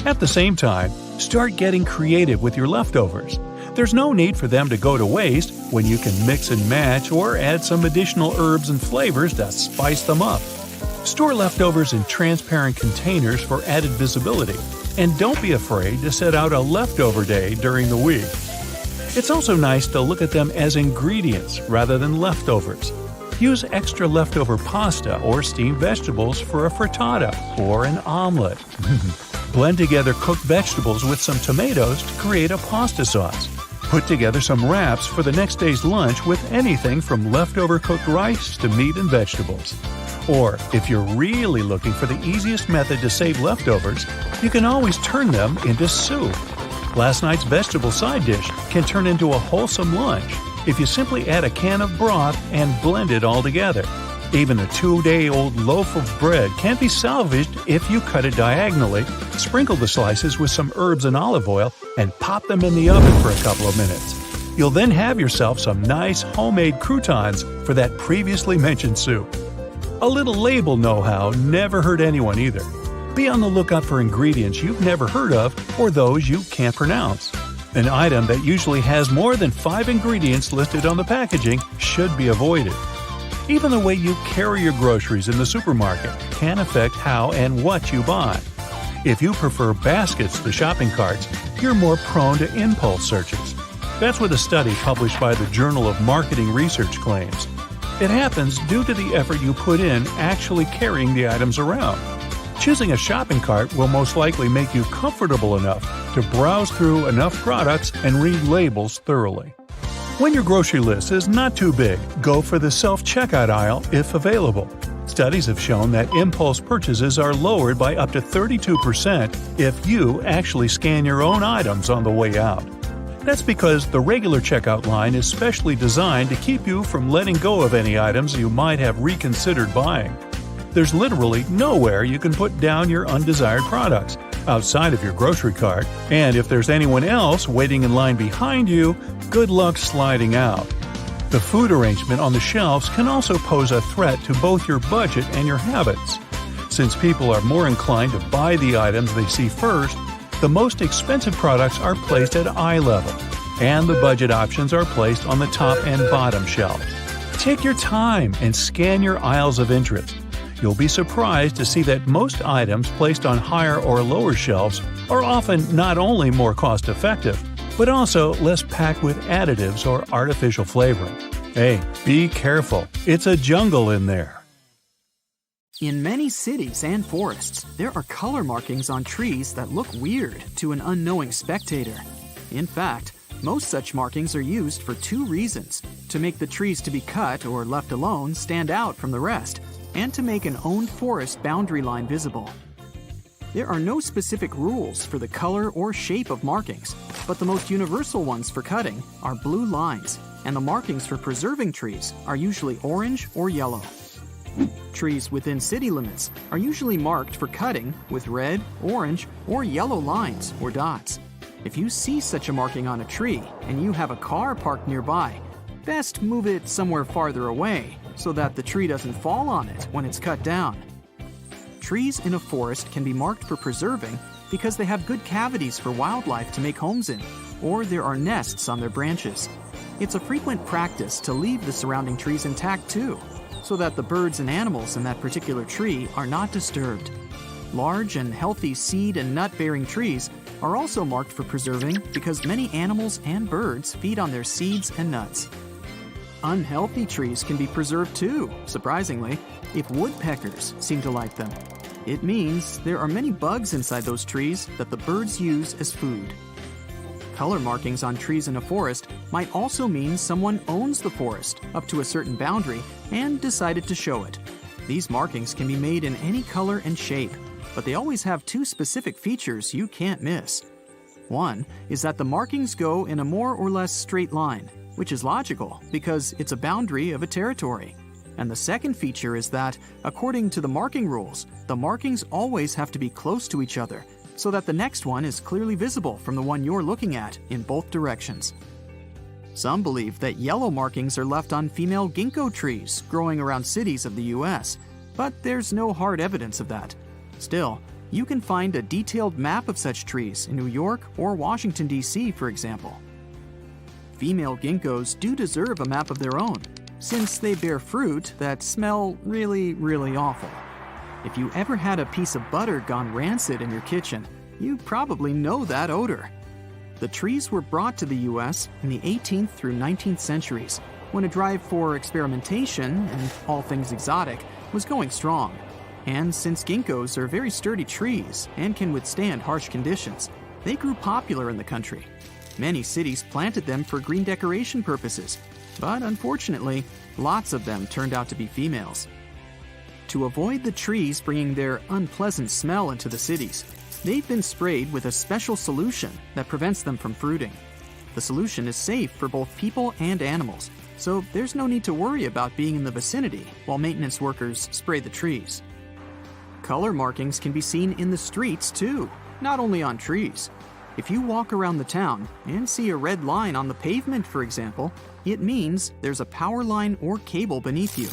At the same time, start getting creative with your leftovers. There's no need for them to go to waste when you can mix and match or add some additional herbs and flavors to spice them up. Store leftovers in transparent containers for added visibility, and don't be afraid to set out a leftover day during the week. It's also nice to look at them as ingredients rather than leftovers. Use extra leftover pasta or steamed vegetables for a frittata or an omelet. Blend together cooked vegetables with some tomatoes to create a pasta sauce. Put together some wraps for the next day's lunch with anything from leftover cooked rice to meat and vegetables. Or, if you're really looking for the easiest method to save leftovers, you can always turn them into soup. Last night's vegetable side dish can turn into a wholesome lunch if you simply add a can of broth and blend it all together. Even a 2-day-old loaf of bread can be salvaged if you cut it diagonally, sprinkle the slices with some herbs and olive oil, and pop them in the oven for a couple of minutes. You'll then have yourself some nice homemade croutons for that previously mentioned soup. A little label know-how never hurt anyone either. Be on the lookout for ingredients you've never heard of or those you can't pronounce. An item that usually has more than 5 ingredients listed on the packaging should be avoided. Even the way you carry your groceries in the supermarket can affect how and what you buy. If you prefer baskets to shopping carts, you're more prone to impulse searches. That's what a study published by the Journal of Marketing Research claims. It happens due to the effort you put in actually carrying the items around. Choosing a shopping cart will most likely make you comfortable enough to browse through enough products and read labels thoroughly. When your grocery list is not too big, go for the self-checkout aisle if available. Studies have shown that impulse purchases are lowered by up to 32% if you actually scan your own items on the way out. That's because the regular checkout line is specially designed to keep you from letting go of any items you might have reconsidered buying. There's literally nowhere you can put down your undesired products outside of your grocery cart, and if there's anyone else waiting in line behind you, good luck sliding out. The food arrangement on the shelves can also pose a threat to both your budget and your habits. Since people are more inclined to buy the items they see first, the most expensive products are placed at eye level, and the budget options are placed on the top and bottom shelves. Take your time and scan your aisles of interest. You'll be surprised to see that most items placed on higher or lower shelves are often not only more cost-effective, but also less packed with additives or artificial flavoring. Hey, be careful. It's a jungle in there. In many cities and forests, there are color markings on trees that look weird to an unknowing spectator. In fact, most such markings are used for two reasons: to make the trees to be cut or left alone stand out from the rest, and to make an owned forest boundary line visible. There are no specific rules for the color or shape of markings, but the most universal ones for cutting are blue lines, and the markings for preserving trees are usually orange or yellow. Trees within city limits are usually marked for cutting with red, orange, or yellow lines or dots. If you see such a marking on a tree and you have a car parked nearby, best move it somewhere farther away so that the tree doesn't fall on it when it's cut down. Trees in a forest can be marked for preserving because they have good cavities for wildlife to make homes in, or there are nests on their branches. It's a frequent practice to leave the surrounding trees intact too, so that the birds and animals in that particular tree are not disturbed. Large and healthy seed and nut-bearing trees are also marked for preserving because many animals and birds feed on their seeds and nuts. Unhealthy trees can be preserved too, surprisingly, if woodpeckers seem to like them. It means there are many bugs inside those trees that the birds use as food. Color markings on trees in a forest might also mean someone owns the forest up to a certain boundary and decided to show it. These markings can be made in any color and shape, but they always have two specific features you can't miss. One is that the markings go in a more or less straight line, which is logical because it's a boundary of a territory. And the second feature is that, according to the marking rules, the markings always have to be close to each other, so that the next one is clearly visible from the one you're looking at in both directions. Some believe that yellow markings are left on female ginkgo trees growing around cities of the US, but there's no hard evidence of that. Still, you can find a detailed map of such trees in New York or Washington, D.C., for example. Female ginkgos do deserve a map of their own, since they bear fruit that smell really, really awful. If you ever had a piece of butter gone rancid in your kitchen, you probably know that odor. The trees were brought to the U.S. in the 18th through 19th centuries, when a drive for experimentation and all things exotic was going strong. And since ginkgos are very sturdy trees and can withstand harsh conditions, they grew popular in the country. Many cities planted them for green decoration purposes, but unfortunately, lots of them turned out to be females. To avoid the trees bringing their unpleasant smell into the cities, they've been sprayed with a special solution that prevents them from fruiting. The solution is safe for both people and animals, so there's no need to worry about being in the vicinity while maintenance workers spray the trees. Color markings can be seen in the streets too, not only on trees. If you walk around the town and see a red line on the pavement, for example, it means there's a power line or cable beneath you.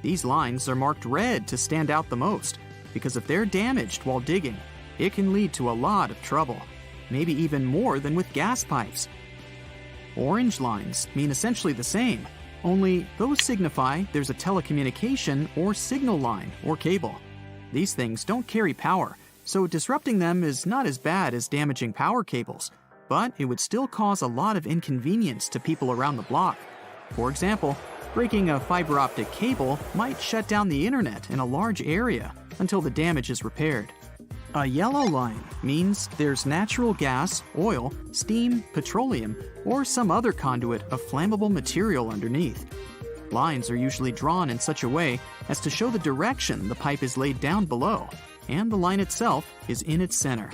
These lines are marked red to stand out the most, because if they're damaged while digging, it can lead to a lot of trouble, maybe even more than with gas pipes. Orange lines mean essentially the same, only those signify there's a telecommunication or signal line or cable. These things don't carry power, so disrupting them is not as bad as damaging power cables, but it would still cause a lot of inconvenience to people around the block. For example, breaking a fiber optic cable might shut down the internet in a large area until the damage is repaired. A yellow line means there's natural gas, oil, steam, petroleum, or some other conduit of flammable material underneath. Lines are usually drawn in such a way as to show the direction the pipe is laid down below, and the line itself is in its center.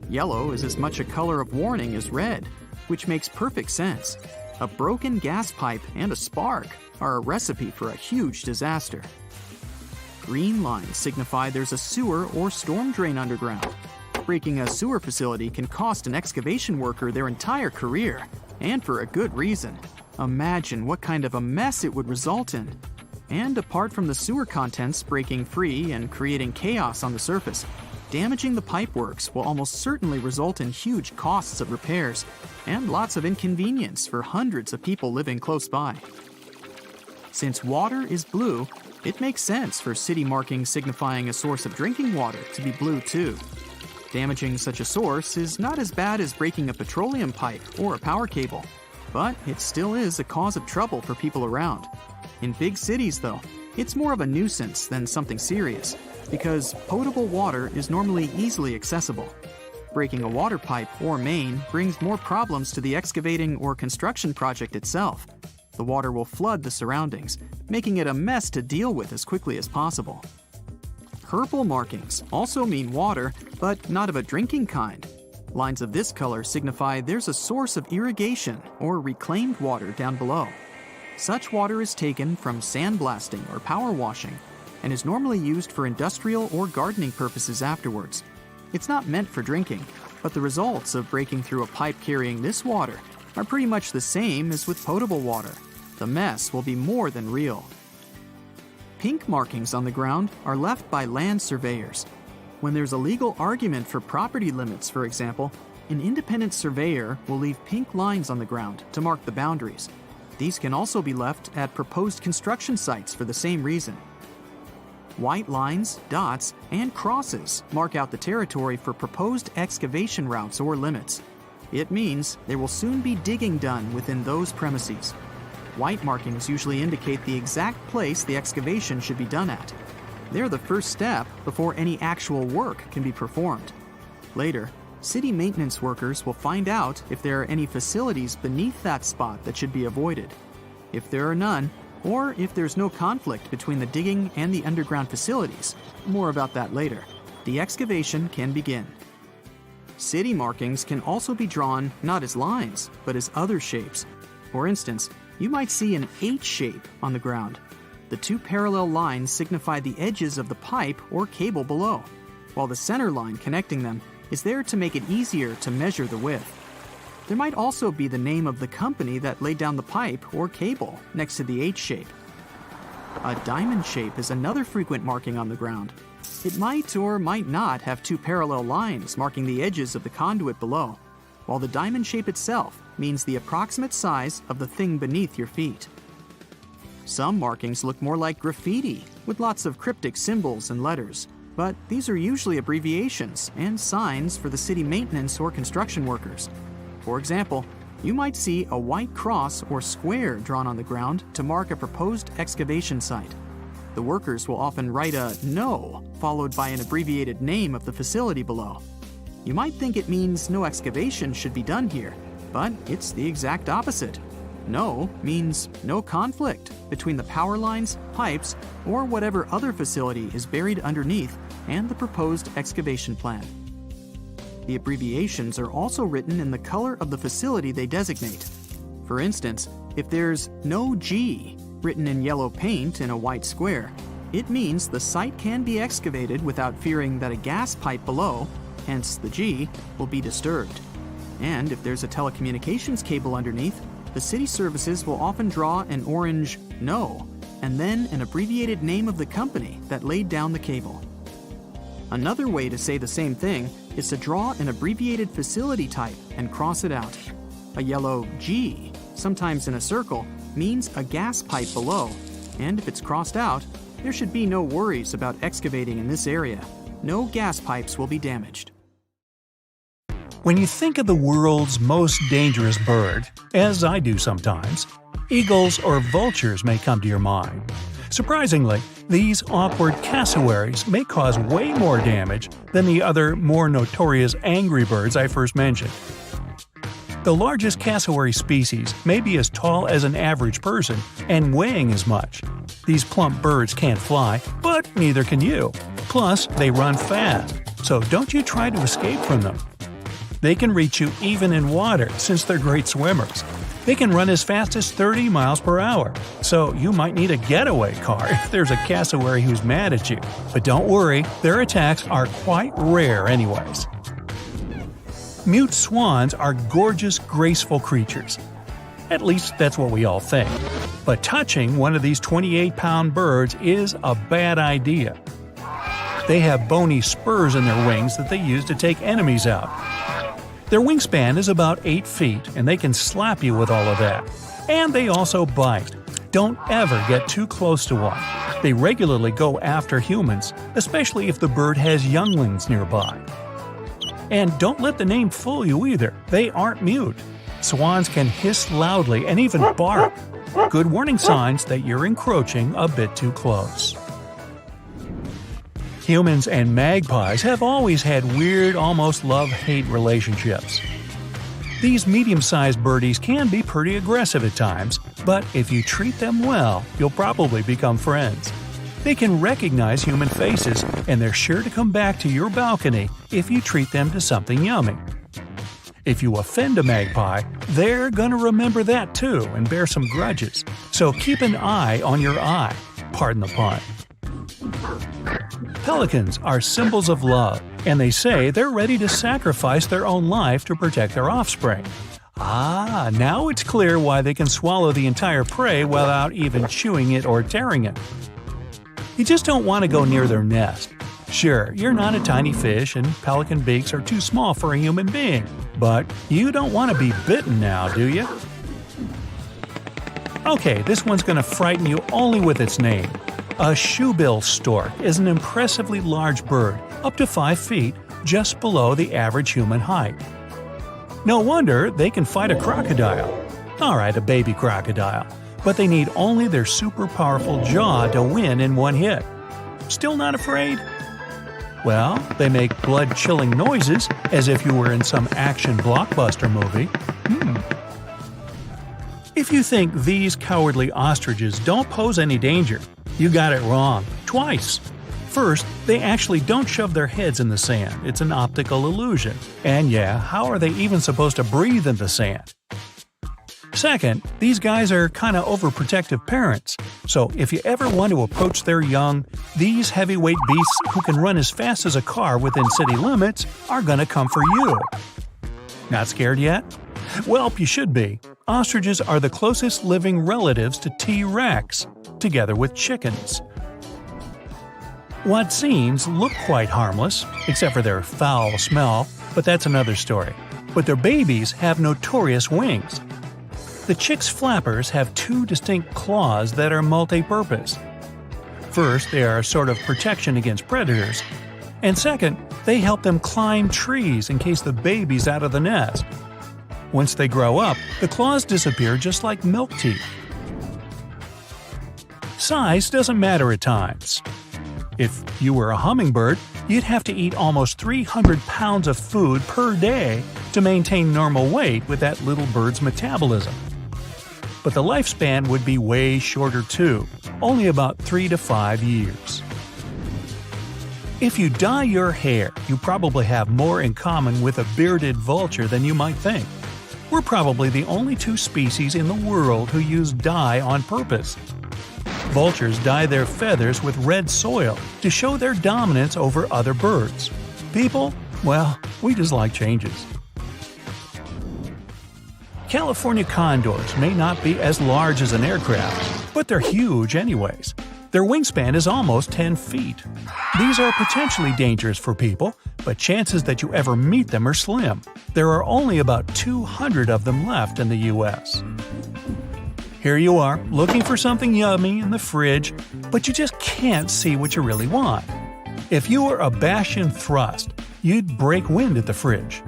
Yellow is as much a color of warning as red, which makes perfect sense. A broken gas pipe and a spark are a recipe for a huge disaster. Green lines signify there's a sewer or storm drain underground. Breaking a sewer facility can cost an excavation worker their entire career, and for a good reason. Imagine what kind of a mess it would result in. And apart from the sewer contents breaking free and creating chaos on the surface, damaging the pipeworks will almost certainly result in huge costs of repairs and lots of inconvenience for hundreds of people living close by. Since water is blue, it makes sense for city markings signifying a source of drinking water to be blue too. Damaging such a source is not as bad as breaking a petroleum pipe or a power cable, but it still is a cause of trouble for people around. In big cities, though, it's more of a nuisance than something serious, because potable water is normally easily accessible. Breaking a water pipe or main brings more problems to the excavating or construction project itself. The water will flood the surroundings, making it a mess to deal with as quickly as possible. Purple markings also mean water, but not of a drinking kind. Lines of this color signify there's a source of irrigation or reclaimed water down below. Such water is taken from sandblasting or power washing and is normally used for industrial or gardening purposes afterwards. It's not meant for drinking, but the results of breaking through a pipe carrying this water are pretty much the same as with potable water. The mess will be more than real. Pink markings on the ground are left by land surveyors. When there's a legal argument for property limits, for example, an independent surveyor will leave pink lines on the ground to mark the boundaries. These can also be left at proposed construction sites for the same reason. White lines, dots, and crosses mark out the territory for proposed excavation routes or limits. It means there will soon be digging done within those premises. White markings usually indicate the exact place the excavation should be done at. They're the first step before any actual work can be performed. Later, city maintenance workers will find out if there are any facilities beneath that spot that should be avoided. If there are none, or if there's no conflict between the digging and the underground facilities, more about that later, the excavation can begin. City markings can also be drawn not as lines, but as other shapes. For instance, you might see an H shape on the ground. The two parallel lines signify the edges of the pipe or cable below, while the center line connecting them is there to make it easier to measure the width. There might also be the name of the company that laid down the pipe or cable next to the H shape. A diamond shape is another frequent marking on the ground. It might or might not have two parallel lines marking the edges of the conduit below, while the diamond shape itself means the approximate size of the thing beneath your feet. Some markings look more like graffiti, with lots of cryptic symbols and letters, but these are usually abbreviations and signs for the city maintenance or construction workers. For example, you might see a white cross or square drawn on the ground to mark a proposed excavation site. The workers will often write a "No" followed by an abbreviated name of the facility below. You might think it means no excavation should be done here, but it's the exact opposite. No means no conflict between the power lines, pipes, or whatever other facility is buried underneath and the proposed excavation plan. The abbreviations are also written in the color of the facility they designate. For instance, if there's no G written in yellow paint in a white square, it means the site can be excavated without fearing that a gas pipe below, hence the G, will be disturbed. And if there's a telecommunications cable underneath, the city services will often draw an orange "No" and then an abbreviated name of the company that laid down the cable. Another way to say the same thing is to draw an abbreviated facility type and cross it out. A yellow G, sometimes in a circle, means a gas pipe below, and if it's crossed out, there should be no worries about excavating in this area. No gas pipes will be damaged. When you think of the world's most dangerous bird, as I do sometimes, eagles or vultures may come to your mind. Surprisingly, these awkward cassowaries may cause way more damage than the other more notorious angry birds I first mentioned. The largest cassowary species may be as tall as an average person and weighing as much. These plump birds can't fly, but neither can you. Plus, they run fast, so don't you try to escape from them. They can reach you even in water since they're great swimmers. They can run as fast as 30 miles per hour, so you might need a getaway car if there's a cassowary who's mad at you. But don't worry, their attacks are quite rare anyways. Mute swans are gorgeous, graceful creatures. At least that's what we all think. But touching one of these 28-pound birds is a bad idea. They have bony spurs in their wings that they use to take enemies out. Their wingspan is about 8 feet, and they can slap you with all of that. And they also bite. Don't ever get too close to one. They regularly go after humans, especially if the bird has younglings nearby. And don't let the name fool you either. They aren't mute. Swans can hiss loudly and even bark. Good warning signs that you're encroaching a bit too close. Humans and magpies have always had weird, almost love-hate relationships. These medium-sized birdies can be pretty aggressive at times, but if you treat them well, you'll probably become friends. They can recognize human faces, and they're sure to come back to your balcony if you treat them to something yummy. If you offend a magpie, they're gonna remember that too and bear some grudges. So keep an eye on your eye. Pardon the pun. Pelicans are symbols of love, and they say they're ready to sacrifice their own life to protect their offspring. Now it's clear why they can swallow the entire prey without even chewing it or tearing it. You just don't want to go near their nest. Sure, you're not a tiny fish and pelican beaks are too small for a human being, but you don't want to be bitten now, do you? Okay, this one's going to frighten you only with its name. A shoebill stork is an impressively large bird, up to 5 feet, just below the average human height. No wonder they can fight a crocodile. Alright, a baby crocodile. But they need only their super powerful jaw to win in one hit. Still not afraid? Well, they make blood-chilling noises as if you were in some action blockbuster movie. If you think these cowardly ostriches don't pose any danger, you got it wrong. Twice. First, they actually don't shove their heads in the sand. It's an optical illusion. And yeah, how are they even supposed to breathe in the sand? Second, these guys are kinda overprotective parents. So if you ever want to approach their young, these heavyweight beasts who can run as fast as a car within city limits are gonna come for you. Not scared yet? Well, you should be. Ostriches are the closest living relatives to T-Rex, together with chickens. What seems look quite harmless, except for their foul smell, but that's another story. But their babies have notorious wings. The chicks' flappers have 2 distinct claws that are multi-purpose. First, they are a sort of protection against predators. And second, they help them climb trees in case the baby's out of the nest. Once they grow up, the claws disappear just like milk teeth. Size doesn't matter at times. If you were a hummingbird, you'd have to eat almost 300 pounds of food per day to maintain normal weight with that little bird's metabolism. But the lifespan would be way shorter too, only about 3 to 5 years. If you dye your hair, you probably have more in common with a bearded vulture than you might think. We're probably the only 2 species in the world who use dye on purpose. Vultures dye their feathers with red soil to show their dominance over other birds. People, well, we just like changes. California condors may not be as large as an aircraft, but they're huge anyways. Their wingspan is almost 10 feet. These are potentially dangerous for people, but chances that you ever meet them are slim. There are only about 200 of them left in the US. Here you are, looking for something yummy in the fridge, but you just can't see what you really want. If you were a Bashan thrust, you'd break wind at the fridge.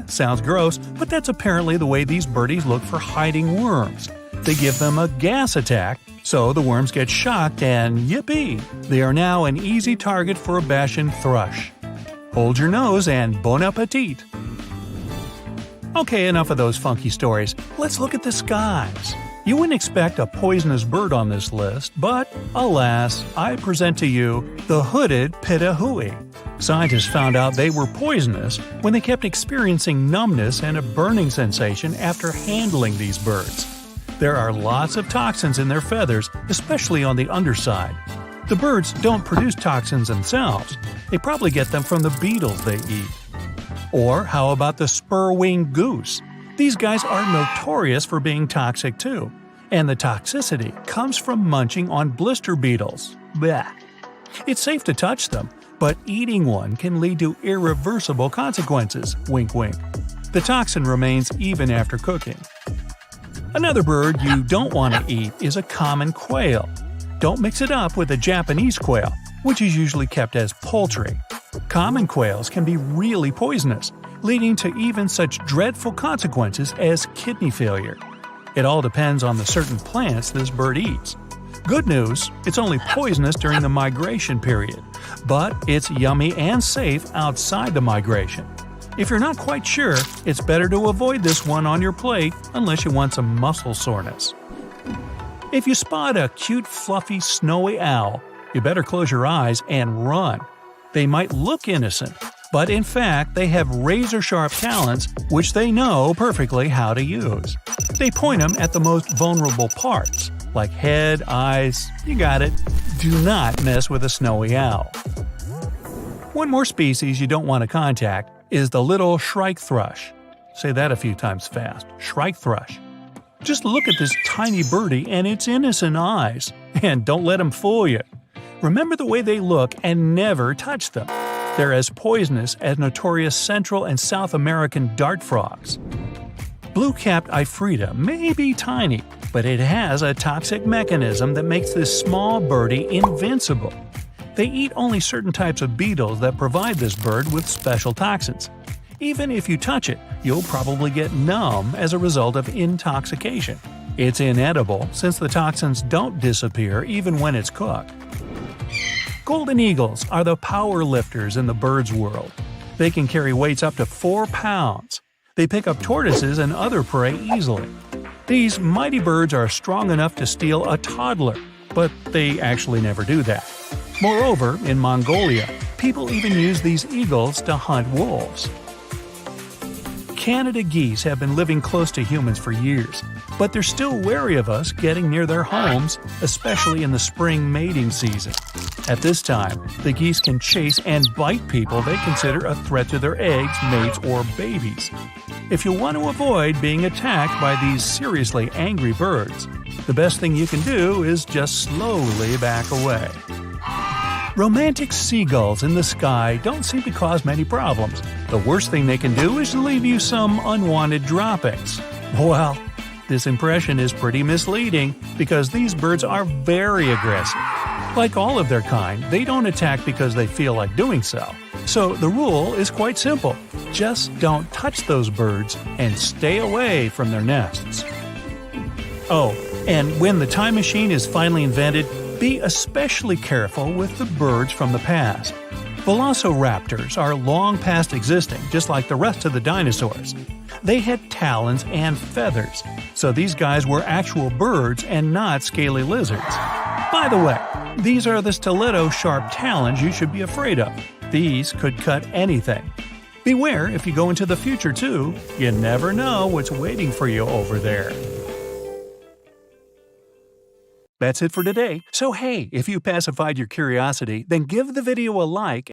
Sounds gross, but that's apparently the way these birdies look for hiding worms. They give them a gas attack, so the worms get shocked and yippee! They are now an easy target for a Bashan thrush. Hold your nose and bon appetit! Okay, enough of those funky stories. Let's look at the skies. You wouldn't expect a poisonous bird on this list, but alas, I present to you the hooded pitahui. Scientists found out they were poisonous when they kept experiencing numbness and a burning sensation after handling these birds. There are lots of toxins in their feathers, especially on the underside. The birds don't produce toxins themselves. They probably get them from the beetles they eat. Or how about the spur-winged goose? These guys are notorious for being toxic too, and the toxicity comes from munching on blister beetles. Blech. It's safe to touch them, but eating one can lead to irreversible consequences. Wink wink. The toxin remains even after cooking. Another bird you don't want to eat is a common quail. Don't mix it up with a Japanese quail, which is usually kept as poultry. Common quails can be really poisonous, leading to even such dreadful consequences as kidney failure. It all depends on the certain plants this bird eats. Good news, it's only poisonous during the migration period, but it's yummy and safe outside the migration. If you're not quite sure, it's better to avoid this one on your plate unless you want some muscle soreness. If you spot a cute, fluffy, snowy owl, you better close your eyes and run. They might look innocent, but in fact they have razor-sharp talons which they know perfectly how to use. They point them at the most vulnerable parts, like head, eyes, you got it. Do not mess with a snowy owl. One more species you don't want to contact is the little shrike thrush. Say that a few times fast. Shrike thrush. Just look at this tiny birdie and its innocent eyes, and don't let them fool you. Remember the way they look and never touch them. They're as poisonous as notorious Central and South American dart frogs. Blue-capped Ifrita may be tiny, but it has a toxic mechanism that makes this small birdie invincible. They eat only certain types of beetles that provide this bird with special toxins. Even if you touch it, you'll probably get numb as a result of intoxication. It's inedible since the toxins don't disappear even when it's cooked. Golden eagles are the power lifters in the birds' world. They can carry weights up to 4 pounds. They pick up tortoises and other prey easily. These mighty birds are strong enough to steal a toddler, but they actually never do that. Moreover, in Mongolia, people even use these eagles to hunt wolves. Canada geese have been living close to humans for years, but they're still wary of us getting near their homes, especially in the spring mating season. At this time, the geese can chase and bite people they consider a threat to their eggs, mates, or babies. If you want to avoid being attacked by these seriously angry birds, the best thing you can do is just slowly back away. Romantic seagulls in the sky don't seem to cause many problems. The worst thing they can do is leave you some unwanted droppings. Well, this impression is pretty misleading because these birds are very aggressive. Like all of their kind, they don't attack because they feel like doing so. So the rule is quite simple. Just don't touch those birds and stay away from their nests. Oh, and when the time machine is finally invented, be especially careful with the birds from the past. Velociraptors are long past existing, just like the rest of the dinosaurs. They had talons and feathers, so these guys were actual birds and not scaly lizards. By the way, these are the stiletto-sharp talons you should be afraid of. These could cut anything. Beware if you go into the future too, you never know what's waiting for you over there. That's it for today. So hey, if you pacified your curiosity, then give the video a like